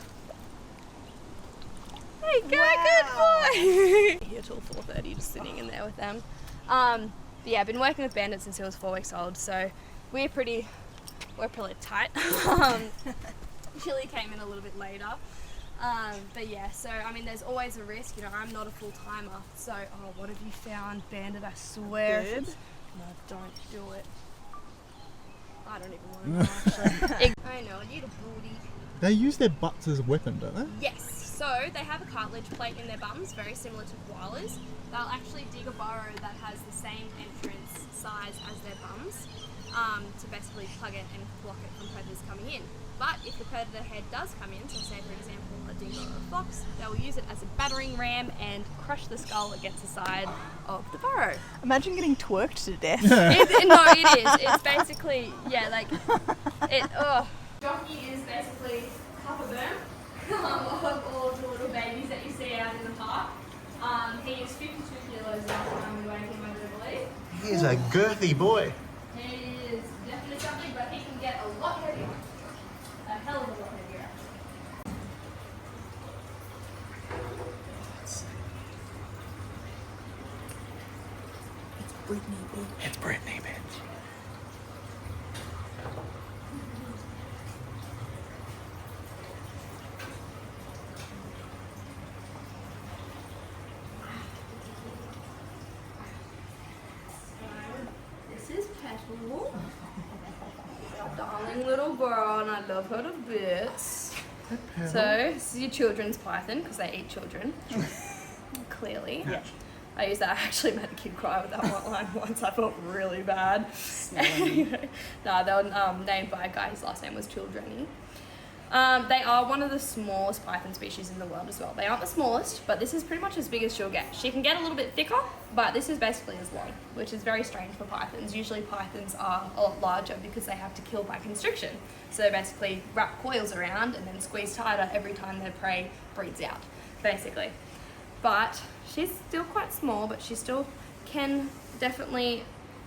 There you go, Wow. good boy! Here till 4:30, just sitting in there with them. But yeah, I've been working with Bandit since he was 4 weeks old, so we're pretty tight. Chili came in a little bit later. But yeah, so I mean, there's always a risk. I'm not a full timer. So, what have you found, Bandit? I swear. Bird? No, don't do it. I don't even want to know. Actually. I know, a little booty. They use their butts as a weapon, don't they? Yes. So they have a cartilage plate in their bums, very similar to koalas. They'll actually dig a burrow that has the same entrance size as their bums to basically plug it and block it from predators coming in. But if the predator head does come in, so say for example a dingo or a fox, they will use it as a battering ram and crush the skull against the side of the burrow. Imagine getting twerked to death. No, it is. It's basically, Jockey is basically Papa Burn of all the little babies that you see out in the park. He is 52 kilos last time we weighed him, I believe. He is a girthy boy. He is definitely something, but he can get a lot heavier. A hell of a lot heavier. It's Brittany, bitch. This is Petal. Darling little girl, and I love her to bits. So, this is your children's python, because they eat children. Clearly. Yeah. I used that. I actually made a kid cry with that one line once. I felt really bad. No, they were named by a guy. His last name was Childrenny. They are one of the smallest python species in the world as well. They aren't the smallest, but this is pretty much as big as she'll get. She can get a little bit thicker, but this is basically as long, which is very strange for pythons. Usually pythons are a lot larger because they have to kill by constriction. So they basically wrap coils around and then squeeze tighter every time their prey breeds out, basically. But she's still quite small, but she still can definitely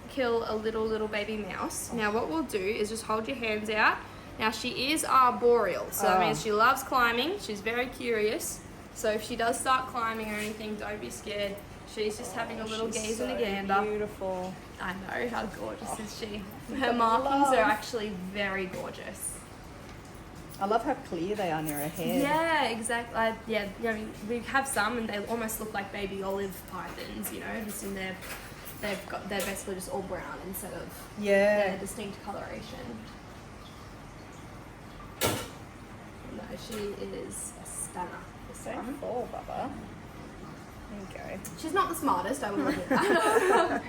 kill a little baby mouse. Now what we'll do is just hold your hands out. Now she is arboreal, so that means she loves climbing. She's very curious. So if she does start climbing or anything, don't be scared. She's just having a little gaze and a gander. Beautiful. I know, how gorgeous is she? Her markings are actually very gorgeous. I love how clear they are near her head. Yeah, exactly. I mean, we have some and they almost look like baby olive pythons, you know, just in their, they're basically just all brown instead of their distinct coloration. No, she is a stunner. So full, Bubba. There you go. She's not the smartest, I will admit that.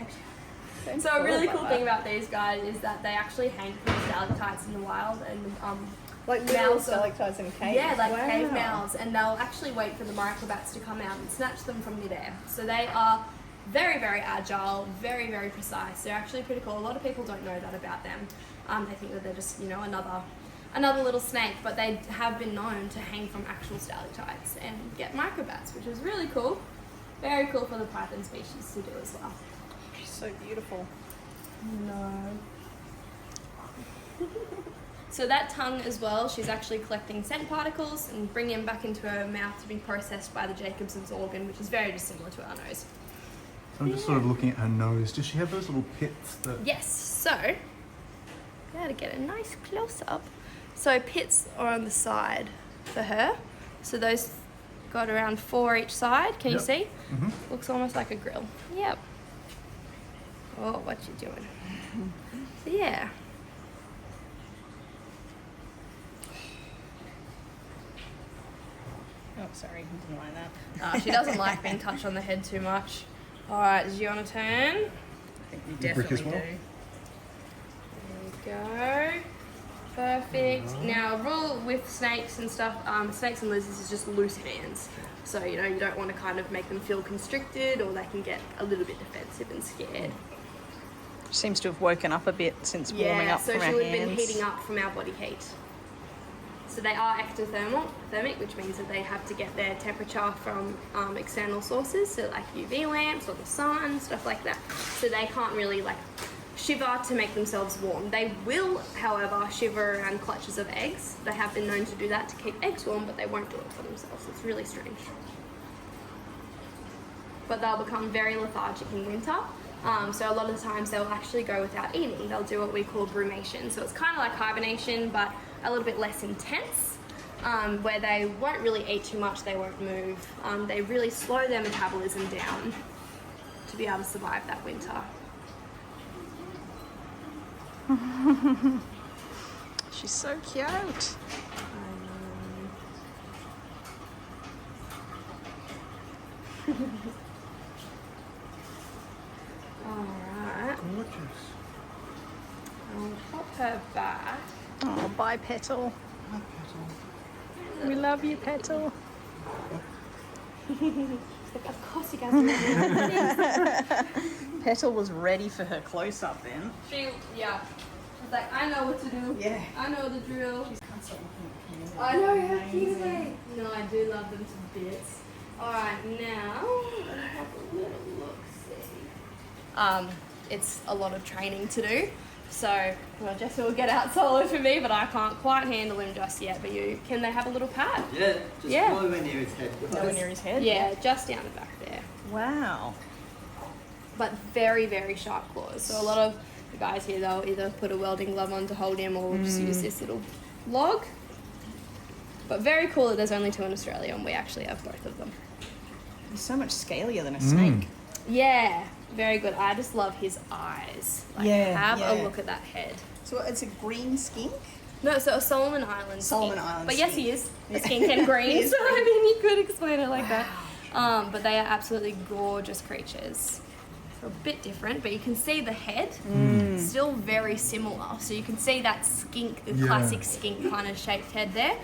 So a really cool thing about these guys is that they actually hang from stalactites in the wild and like little stalactites in caves. Yeah, like cave mouths, and they'll actually wait for the microbats to come out and snatch them from midair. So they are very, very agile, very, very precise. They're actually pretty cool. A lot of people don't know that about them. They think that they're just, you know, another little snake, but they have been known to hang from actual stalactites and get microbats, which is really cool. Very cool for the python species to do as well. So beautiful. No. So that tongue as well, she's actually collecting scent particles and bringing them back into her mouth to be processed by the Jacobson's organ, which is very dissimilar to our nose. So I'm just sort of looking at her nose. Does she have those little pits that... Yes, so, gotta get a nice close-up. So pits are on the side for her. So those got around 4 each side. Can you see? Mm-hmm. Looks almost like a grill. Yep. Oh, what you doing? So yeah. Oh, sorry, didn't like that. She doesn't like being touched on the head too much. All right, is you on a turn? I think you definitely do. There we go. Perfect. Now, a rule with snakes and stuff, snakes and lizards is just loose hands. So, you know, you don't want to kind of make them feel constricted or they can get a little bit defensive and scared. Seems to have woken up a bit since warming up from our hands. So she would have been heating up from our body heat. So they are ectothermic, which means that they have to get their temperature from external sources, so like UV lamps or the sun, stuff like that. So they can't really like shiver to make themselves warm. They will, however, shiver around clutches of eggs. They have been known to do that to keep eggs warm, but they won't do it for themselves. It's really strange. But they'll become very lethargic in winter. So a lot of the times they'll actually go without eating. They'll do what we call brumation. So it's kind of like hibernation, but a little bit less intense, where they won't really eat too much, they won't move. They really slow their metabolism down to be able to survive that winter. She's so cute. Alright. Gorgeous. I'll pop her back. Oh, bye, Petal. We love you, Petal. Of course you guys love me. Petal was ready for her close-up then. She's like, I know what to do. Yeah. I know the drill. She's constantly looking at the I know, how cute are they? No, I do love them to bits. Alright, now, let's have a little look-see. It's a lot of training to do. So, well, Jesse will get out solo for me, but I can't quite handle him just yet. But can they have a little pat? Yeah, just nowhere near his head. Nowhere near his head? Yeah, just down the back there. Wow. But very, very sharp claws. So a lot of the guys here, they'll either put a welding glove on to hold him or just use this little log. But very cool that there's only 2 in Australia and we actually have both of them. He's so much scalier than a snake. Yeah, very good. I just love his eyes. Like, have a look at that head. So it's a green skink? No, so a Solomon Island skink. Island But yes, skink. he is a skink and green. So I mean, you could explain it like that. But they are absolutely gorgeous creatures. So a bit different, but you can see the head, still very similar. So you can see that skink, the classic skink kind of shaped head there.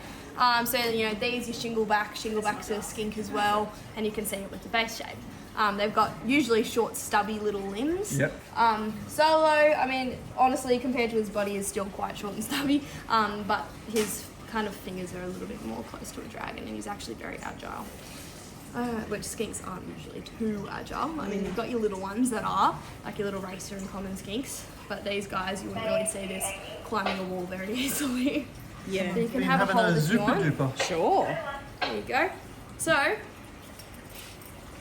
So, you know, these are shingleback's a skink as well, and you can see it with the base shape. They've got usually short, stubby little limbs. Yep. Solo, I mean, honestly, compared to his body, is still quite short and stubby, but his kind of fingers are a little bit more close to a dragon, and he's actually very agile. Which skinks aren't usually too agile. I mean, you've got your little ones that are, like your little racer and common skinks, but these guys, you wouldn't really see this climbing a wall very easily. Yeah. So you can have a hold if you want. duper. Sure. There you go. So,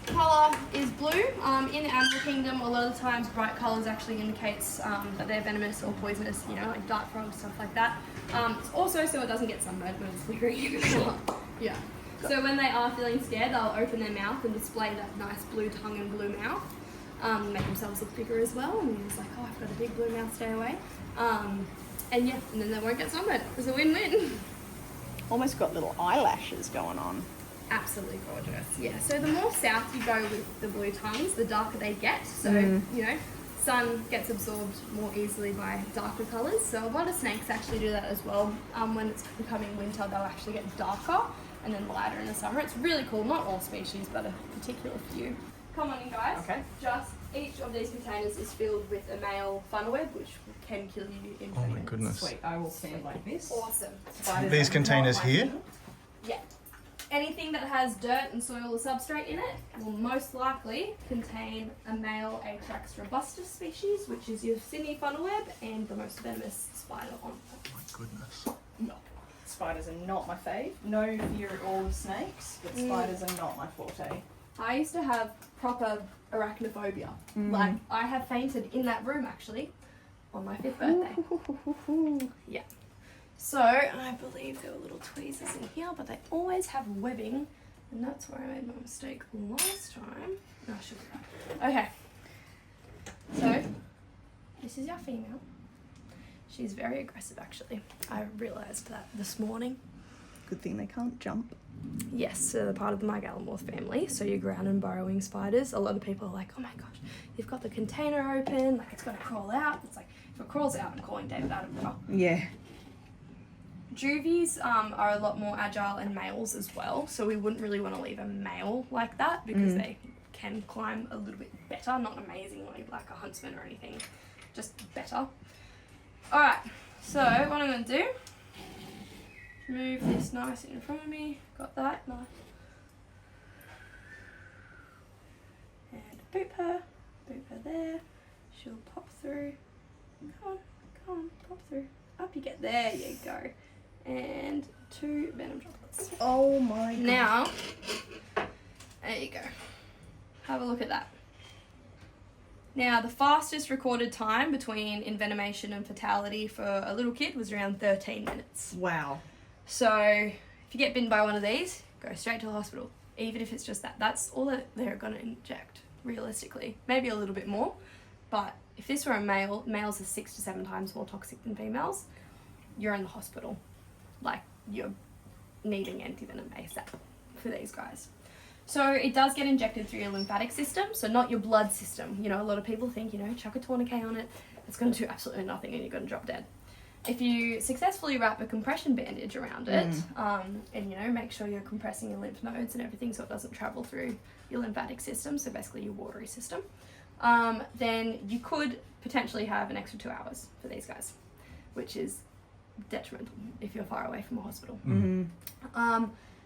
colour is blue. In the animal kingdom, a lot of the times bright colours actually indicates that they're venomous or poisonous, you know, like dart frogs, stuff like that. It's also so it doesn't get sunburned when it's flickering. Yeah. So when they are feeling scared, they'll open their mouth and display that nice blue tongue and blue mouth. Make themselves look bigger as well. And it's like, oh, I've got a big blue mouth, stay away. And yeah, and then they won't get sunburned. It's a win-win. Almost got little eyelashes going on. Absolutely gorgeous. Yeah, so the more south you go with the blue tongues, the darker they get. So, you know, sun gets absorbed more easily by darker colours. So a lot of snakes actually do that as well. When it's becoming winter, they'll actually get darker and then lighter in the summer. It's really cool. Not all species, but a particular few. Come on in, guys. Okay. Just each of these containers is filled with a male funnel web, which can kill you in 20 minutes. Goodness. Sweet. I will stand like this. Awesome. Spiders These are containers not here? like me. Yeah. Anything that has dirt and soil or substrate in it will most likely contain a male Atrax robustus species, which is your Sydney funnel web and the most venomous spider on Earth. My goodness. No. Spiders are not my fave. No fear at all of snakes, but spiders are not my forte. I used to have proper arachnophobia. Like, I have fainted in that room actually on my 5th birthday. Yeah. So, I believe there were little tweezers in here, but they always have webbing, and that's where I made my mistake last time. No, I should be right. Okay. So, this is our female. She's very aggressive actually. I realised that this morning. Good thing they can't jump. Yes, so they're part of the Mygalomorph family, so your ground and burrowing spiders. A lot of people are like, oh my gosh, you've got the container open, like it's going to crawl out. It's like, if it crawls out, I'm calling David Attenborough. Yeah. Juvies are a lot more agile and males as well, so we wouldn't really want to leave a male like that because they can climb a little bit better, not amazingly like a huntsman or anything, just better. Alright, so what I'm going to do, move this nice in front of me, got that, nice. And boop her there, she'll pop through, come on, pop through, up you get, there you go. And 2 venom droplets. Oh my god. Now, there you go. Have a look at that. Now, the fastest recorded time between envenomation and fatality for a little kid was around 13 minutes. Wow. So, if you get bitten by one of these, go straight to the hospital. Even if it's just that. That's all that they're going to inject, realistically. Maybe a little bit more. But if this were a male, males are 6 to 7 times more toxic than females. You're in the hospital. Like, you're needing antivenom ASAP for these guys. So it does get injected through your lymphatic system, so not your blood system. You know, a lot of people think, you know, chuck a tourniquet on it, it's going to do absolutely nothing and you're going to drop dead. If you successfully wrap a compression bandage around it, and, you know, make sure you're compressing your lymph nodes and everything so it doesn't travel through your lymphatic system, so basically your watery system, then you could potentially have an extra 2 hours for these guys, which is detrimental if you're far away from a hospital.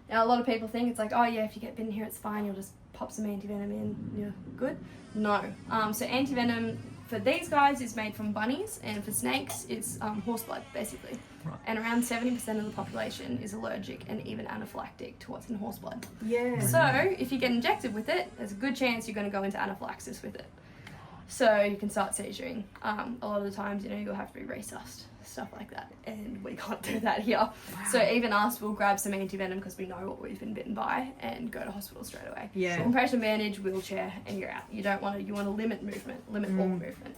Now a lot of people think it's like, oh yeah, if you get bitten here it's fine, you'll just pop some antivenom in, you're good. No. So antivenom for these guys is made from bunnies, and for snakes it's horse blood basically. Right. And around 70% of the population is allergic and even anaphylactic to what's in horse blood. Yeah. So if you get injected with it, there's a good chance you're going to go into anaphylaxis with it. So you can start seizuring. A lot of the times, you know, you'll have to be resussed, stuff like that, and we can't do that here. Wow. So even us, we'll grab some antivenom because we know what we've been bitten by and go to hospital straight away. Yeah. Compression bandage, wheelchair, and you're out. You don't want to. You want to limit movement, limit all movement.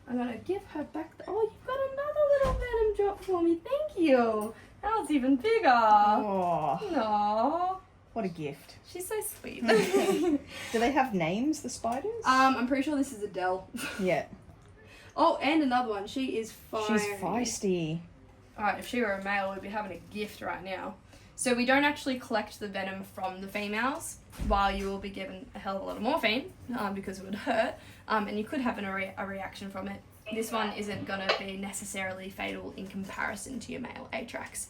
I'm gonna give her back. Oh, you've got another little venom drop for me. Thank you. Now it's even bigger. Oh. No. What a gift. She's so sweet. Do they have names, the spiders? I'm pretty sure this is Adele. Yeah. Oh, and another one. She is fiery. She's feisty. Alright, if she were a male, we'd be having a gift right now. So we don't actually collect the venom from the females, while you will be given a hell of a lot of morphine, because it would hurt, and you could have a reaction from it. This one isn't going to be necessarily fatal in comparison to your male Atrax.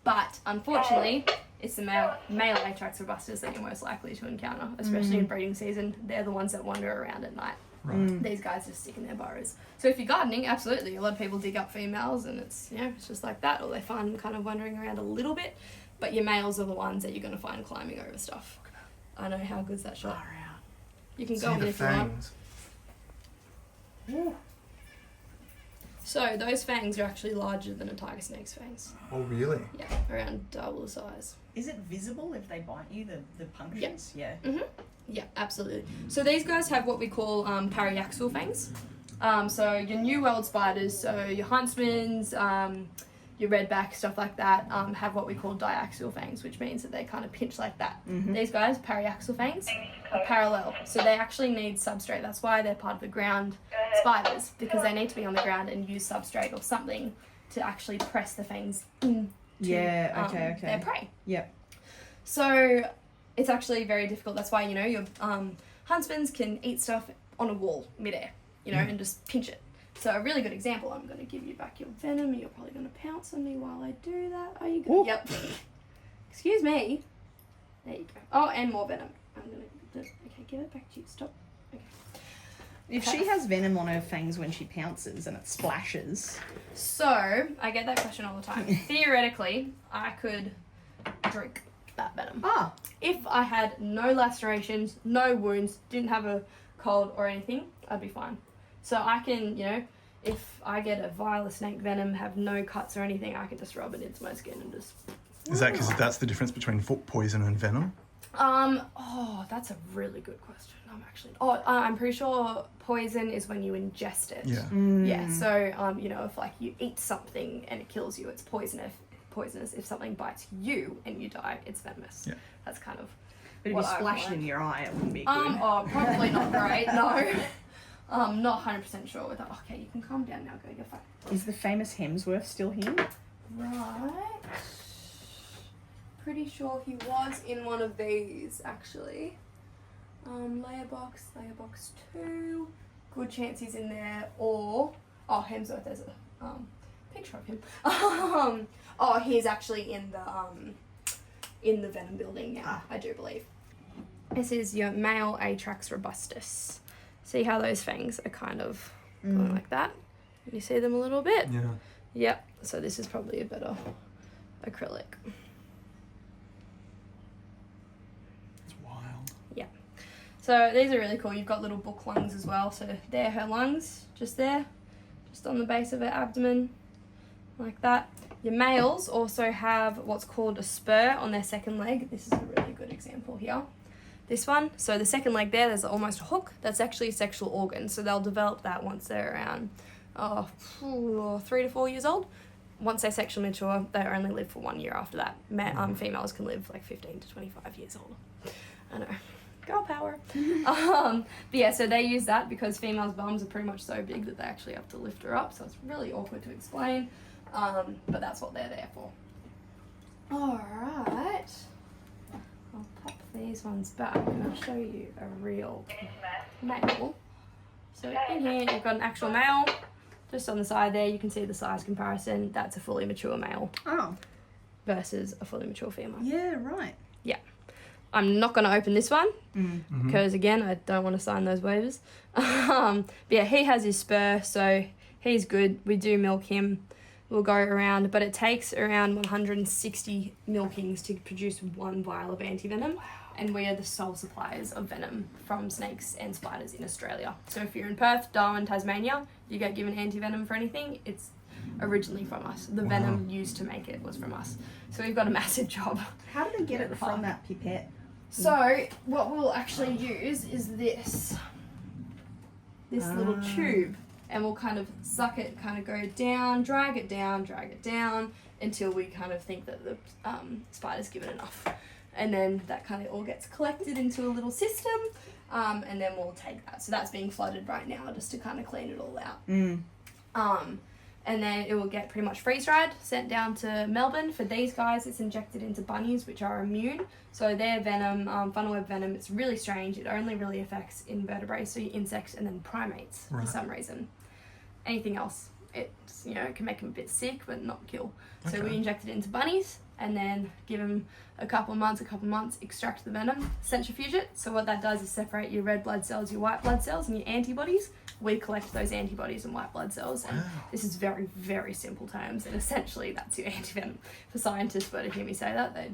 But, unfortunately, it's the male Atrax robustus that you're most likely to encounter, especially in breeding season. They're the ones that wander around at night. Right. These guys just stick in their burrows. So if you're gardening, absolutely, a lot of people dig up females and it's, it's just like that, or they find them kind of wandering around a little bit. But your males are the ones that you're going to find climbing over stuff. I know, how good's that shot? You can go on if you want. So those fangs are actually larger than a tiger snake's fangs. Oh, really? Yeah, around double the size. Is it visible if they bite you, the punctures? Yeah. Yeah, absolutely. So these guys have what we call paraxial fangs. So your New World spiders, so your huntsmans, your redback, stuff like that, have what we call diaxial fangs, which means that they kind of pinch like that. These guys, paraxial fangs, are parallel. So they actually need substrate. That's why they're part of the ground spiders, because they need to be on the ground and use substrate or something to actually press the fangs into their prey. Yep. So it's actually very difficult. That's why, your huntsmans can eat stuff on a wall midair, and just pinch it. So a really good example, I'm going to give you back your venom. You're probably going to pounce on me while I do that. Are you good? Ooh. Yep. Excuse me. There you go. Oh, and more venom. I'm going to... Okay, give it back to you. Stop. Okay. If she has venom on her fangs when she pounces and it splashes... So, I get that question all the time. Theoretically, I could drink that venom. Ah. If I had no lacerations, no wounds, didn't have a cold or anything, I'd be fine. So I can, if I get a vial of snake venom, have no cuts or anything, I can just rub it into my skin and just... Is that because that's the difference between foot poison and venom? That's a really good question. I'm pretty sure poison is when you ingest it. Yeah. Yeah, so, if like you eat something and it kills you, it's poisonous. If something bites you and you die, it's venomous. Yeah. That's kind of... But if you splashed in your eye, it wouldn't be good. Probably not great, no. I'm not 100% sure with that. Okay, you can calm down now, go, you're fine. Is the famous Hemsworth still here? Right. Pretty sure he was in one of these, actually. Layer box 2. Good chance he's in there, or... Oh, Hemsworth, there's a picture of him. He's actually in the Venom building now, I do believe. This is your male Atrax robustus. See how those fangs are kind of going like that? You see them a little bit? Yeah. Yep. So this is probably a better acrylic. It's wild. Yeah. So these are really cool. You've got little book lungs as well. So they're her lungs, just there, just on the base of her abdomen, like that. Your males also have what's called a spur on their second leg. This is a really good example here. This one, so the second leg there's almost a hook. That's actually a sexual organ. So they'll develop that once they're around 3 to 4 years old. Once they're sexually mature, they only live for 1 year after that. Females can live like 15 to 25 years old. I know. Girl power. But yeah, so they use that because females' bums are pretty much so big that they actually have to lift her up. So it's really awkward to explain. But that's what they're there for. Alright. I'll pop these ones back and I'll show you a real male. So in here you've got an actual male. Just on the side there you can see the size comparison. That's a fully mature male. Oh. Versus a fully mature female. Yeah, right. Yeah. I'm not going to open this one because again I don't want to sign those waivers. But yeah, he has his spur, so he's good. We do milk him. We'll go around, but it takes around 160 milkings to produce 1 vial of antivenom. Wow. And we are the sole suppliers of venom from snakes and spiders in Australia. So if you're in Perth, Darwin, Tasmania, you get given antivenom for anything, it's originally from us. The venom used to make it was from us. So we've got a massive job. How do they get it from that pipette? So what we'll actually use is this little tube. And we'll kind of suck it, kind of go down, drag it down until we kind of think that the spider's given enough. and then that kind of all gets collected into a little system, and then we'll take that. So that's being flooded right now just to kind of clean it all out. And then it will get pretty much freeze-dried, sent down to Melbourne. For these guys, it's injected into bunnies, which are immune. So their venom, funnel web venom, it's really strange. It only really affects invertebrates, so your insects and then primates for some reason. Anything else, it's, it can make them a bit sick, but not kill. Okay. So we inject it into bunnies and then give them a couple of months, extract the venom, centrifuge it. So what that does is separate your red blood cells, your white blood cells, and your antibodies. We collect those antibodies and white blood cells, and this is very, very simple terms, and essentially that's your antivenom. For scientists were to hear me say that, they'd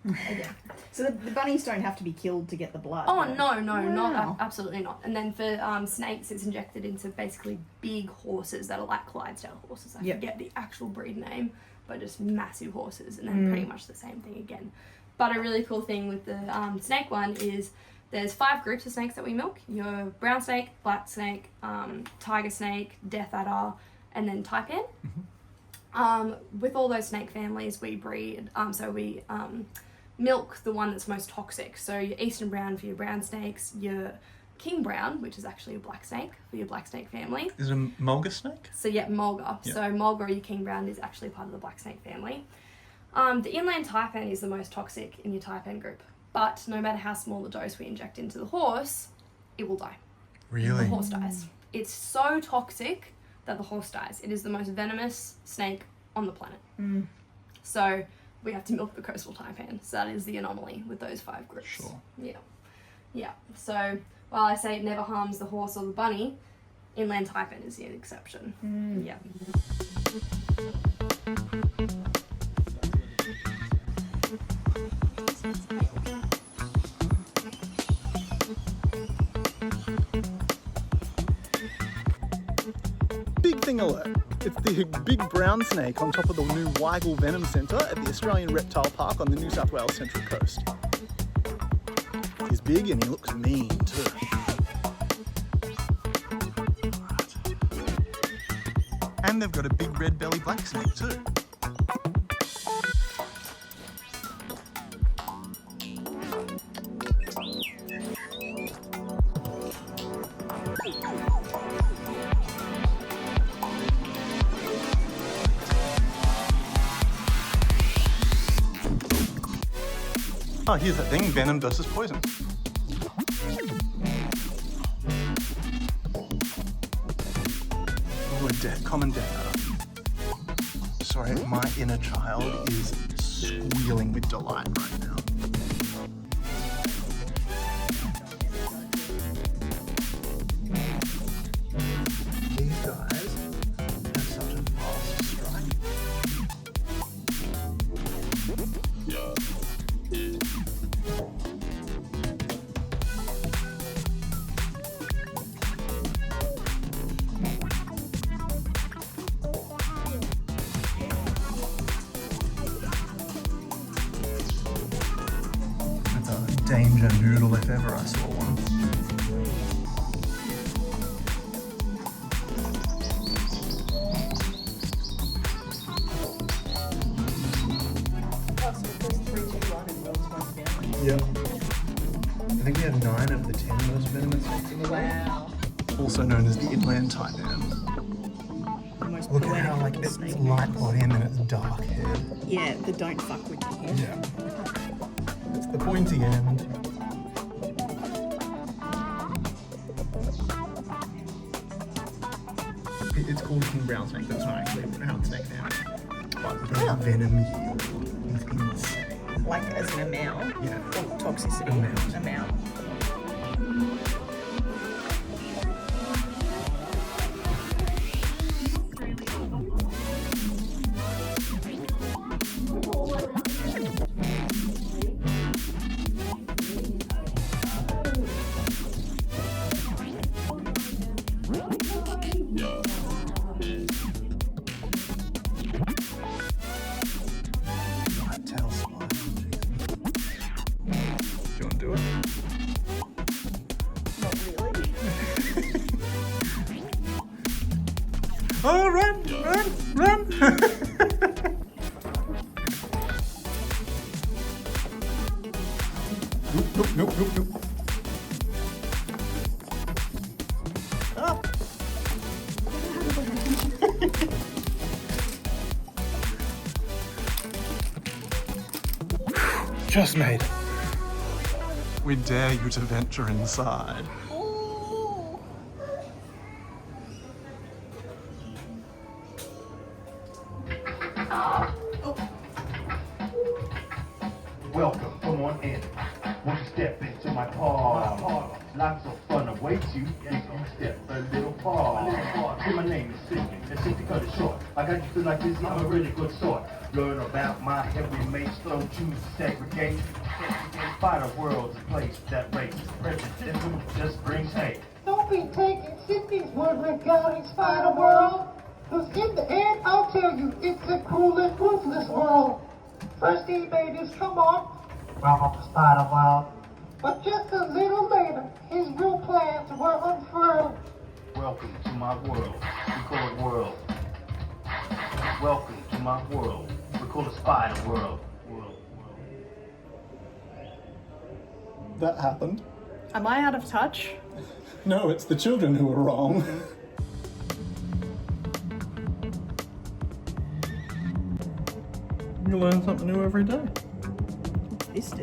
yeah. So the bunnies don't have to be killed to get the blood? Oh, no, not absolutely not. And then for snakes, it's injected into basically big horses that are like Clydesdale horses. I forget the actual breed name, but just massive horses, and then pretty much the same thing again. But a really cool thing with the snake one is there's 5 groups of snakes that we milk. Your brown snake, black snake, tiger snake, death adder, and then taipan. With all those snake families, we breed, so we milk the one that's most toxic. So your eastern brown for your brown snakes, your king brown, which is actually a black snake for your black snake family. Is it a mulga snake? So yeah, mulga. Yeah. So mulga or your king brown is actually part of the black snake family. The inland taipan is the most toxic in your taipan group. But no matter how small the dose we inject into the horse, it will die. Really? The horse dies. It's so toxic that the horse dies. It is the most venomous snake on the planet. So we have to milk the coastal taipan. So that is the anomaly with those 5 groups. Sure. Yeah. So while I say it never harms the horse or the bunny, inland taipan is the exception. Yeah. Big thing alert. It's the big brown snake on top of the new Weigel Venom Centre at the Australian Reptile Park on the New South Wales Central Coast. He's big and he looks mean too. And they've got a big red belly black snake too. Oh, here's that thing, venom versus poison. Oh, a common death adder. Sorry, my inner child is squealing with delight right now. These guys have such a fast strike. Danger noodle if ever I saw one. Yeah. I think we have 9 of the 10 most venomous snakes in the world. Wow. Also known as the inland taipan. Look at how it's light body and then it's dark head. Yeah, the don't fuck with you. Yeah. It's the pointy end. It's called king brown snake. That's not actually a brown snake now. But the venom yield is insane. Like as an amount? Yeah. Or toxicity? Amount. Oh, run! just made it. We dare you to venture inside. Welcome, come on in. Won't you step into my parlor? Lots of fun awaits you if you step a little far. Say my name is Sidney, and since to cut it short, I got you feel like this, I'm a really good sort. Learn about my heavy mates, slow choose to segregate. Spider world's a place that rates prejudice just brings hate. Don't be taking Sydney's word regarding Spider World. Cause in the end, I'll tell you, it's a cruel and ruthless world. First babies, come on. Welcome to Spider World. But just a little later, his real plans were unfurled. Welcome to my world. We call it world. Welcome to my world. We call it Spider World. That happened. Am I out of touch? No, it's the children who are wrong. You learn something new every day. What's this do?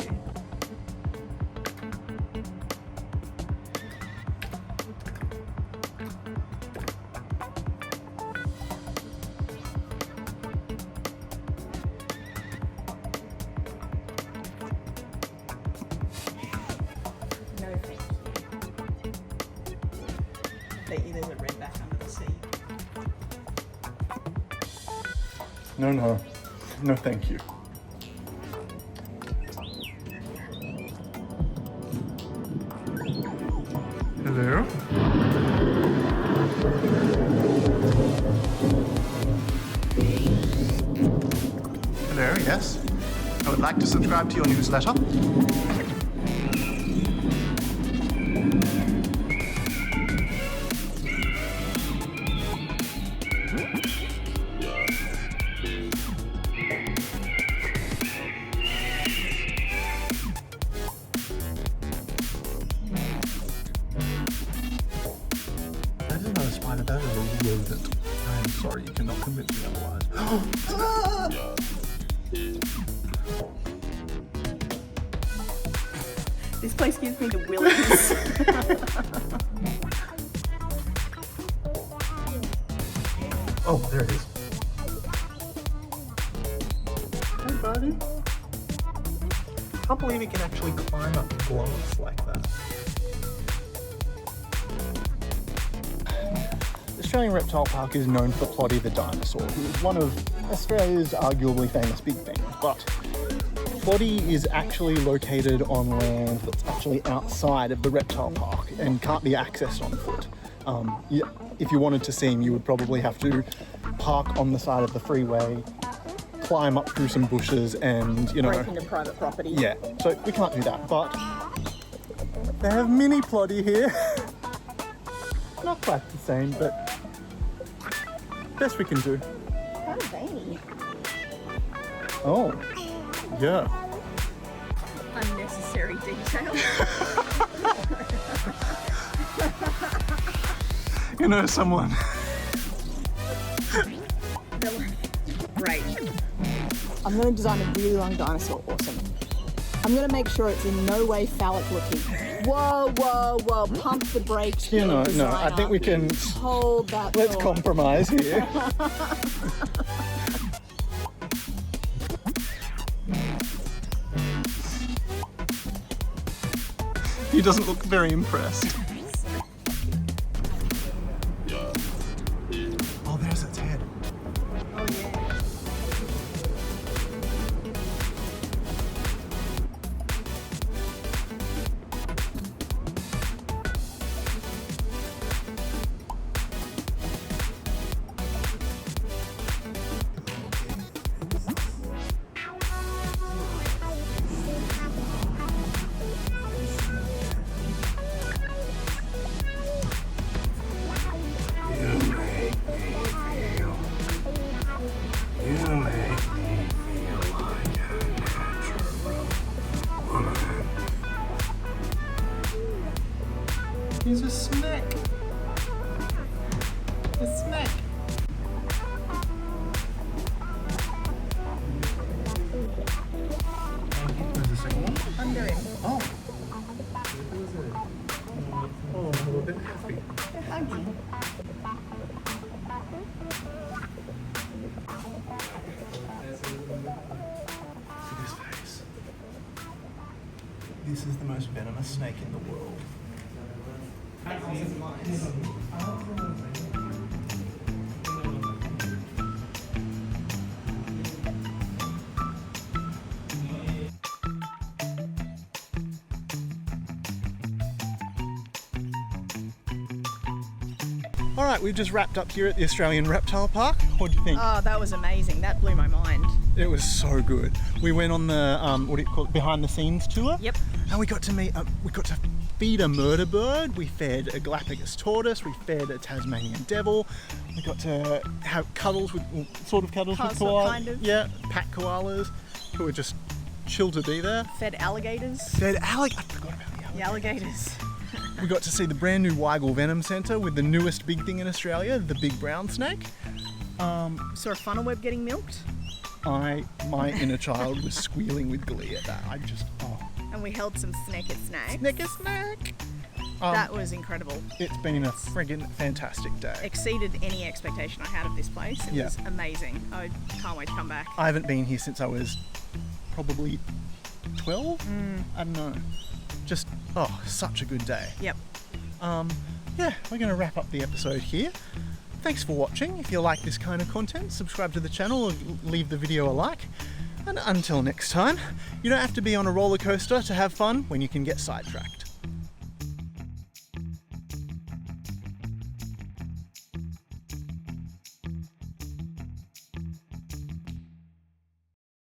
No thank you. I bet you there's a redback under the sea. No, no. No, thank you. Hello? Hello, yes. I would like to subscribe to your newsletter. That is not a spider, that is a rodent. I am sorry, you cannot convince me otherwise. This place gives me the willies. Oh, there it is. Hey, buddy. I can't believe you can actually climb up glass like that. The Australian Reptile Park is known for Plotty the dinosaur, who is one of Australia's arguably famous big things, but Plotty is actually located on land that's actually outside of the reptile park and can't be accessed on foot. If you wanted to see him, you would probably have to park on the side of the freeway, climb up through some bushes and, you know... Break into private property. Yeah, so we can't do that, but they have mini Plotty here. Not quite the same, but best we can do. How veiny. Oh, yeah. Unnecessary detail. You know, someone... Great. I'm going to design a really long dinosaur. Awesome. I'm going to make sure it's in no way phallic looking. Whoa, whoa, whoa. Pump the brakes. You know, no, designer. I think we can... Hold that Let's thought. compromise here. He doesn't look very impressed. Oh, there's its head. Oh, yeah. He's a snack. A snack. Where's the second they're happy. They're hugging. Look at his face. This is the most venomous snake in the world. All right, we've just wrapped up here at the Australian Reptile Park. What do you think? Oh, that was amazing. That blew my mind. It was so good. We went on the what do you call it, behind the scenes tour. Yep. And we got to meet. We got to feed a murder bird. We fed a Galapagos tortoise. We fed a Tasmanian devil. We got to have cuddles with cuddles with koalas. Kind of. Yeah, pack koalas who were just chill to be there. Fed alligators. Fed I forgot about The alligators. We got to see the brand new Weigel Venom Centre with the newest big thing in Australia, the big brown snake. Saw a funnel web getting milked. My inner child was squealing with glee at that. And we held some snack. Snack. That was incredible. It's been a friggin' fantastic day. Exceeded any expectation I had of this place. It Yeah. was amazing. I can't wait to come back. I haven't been here since I was probably 12? I don't know. Just, such a good day. Yep. Yeah, we're going to wrap up the episode here. Thanks for watching. If you like this kind of content, subscribe to the channel or leave the video a like. And until next time, you don't have to be on a roller coaster to have fun when you can get sidetracked.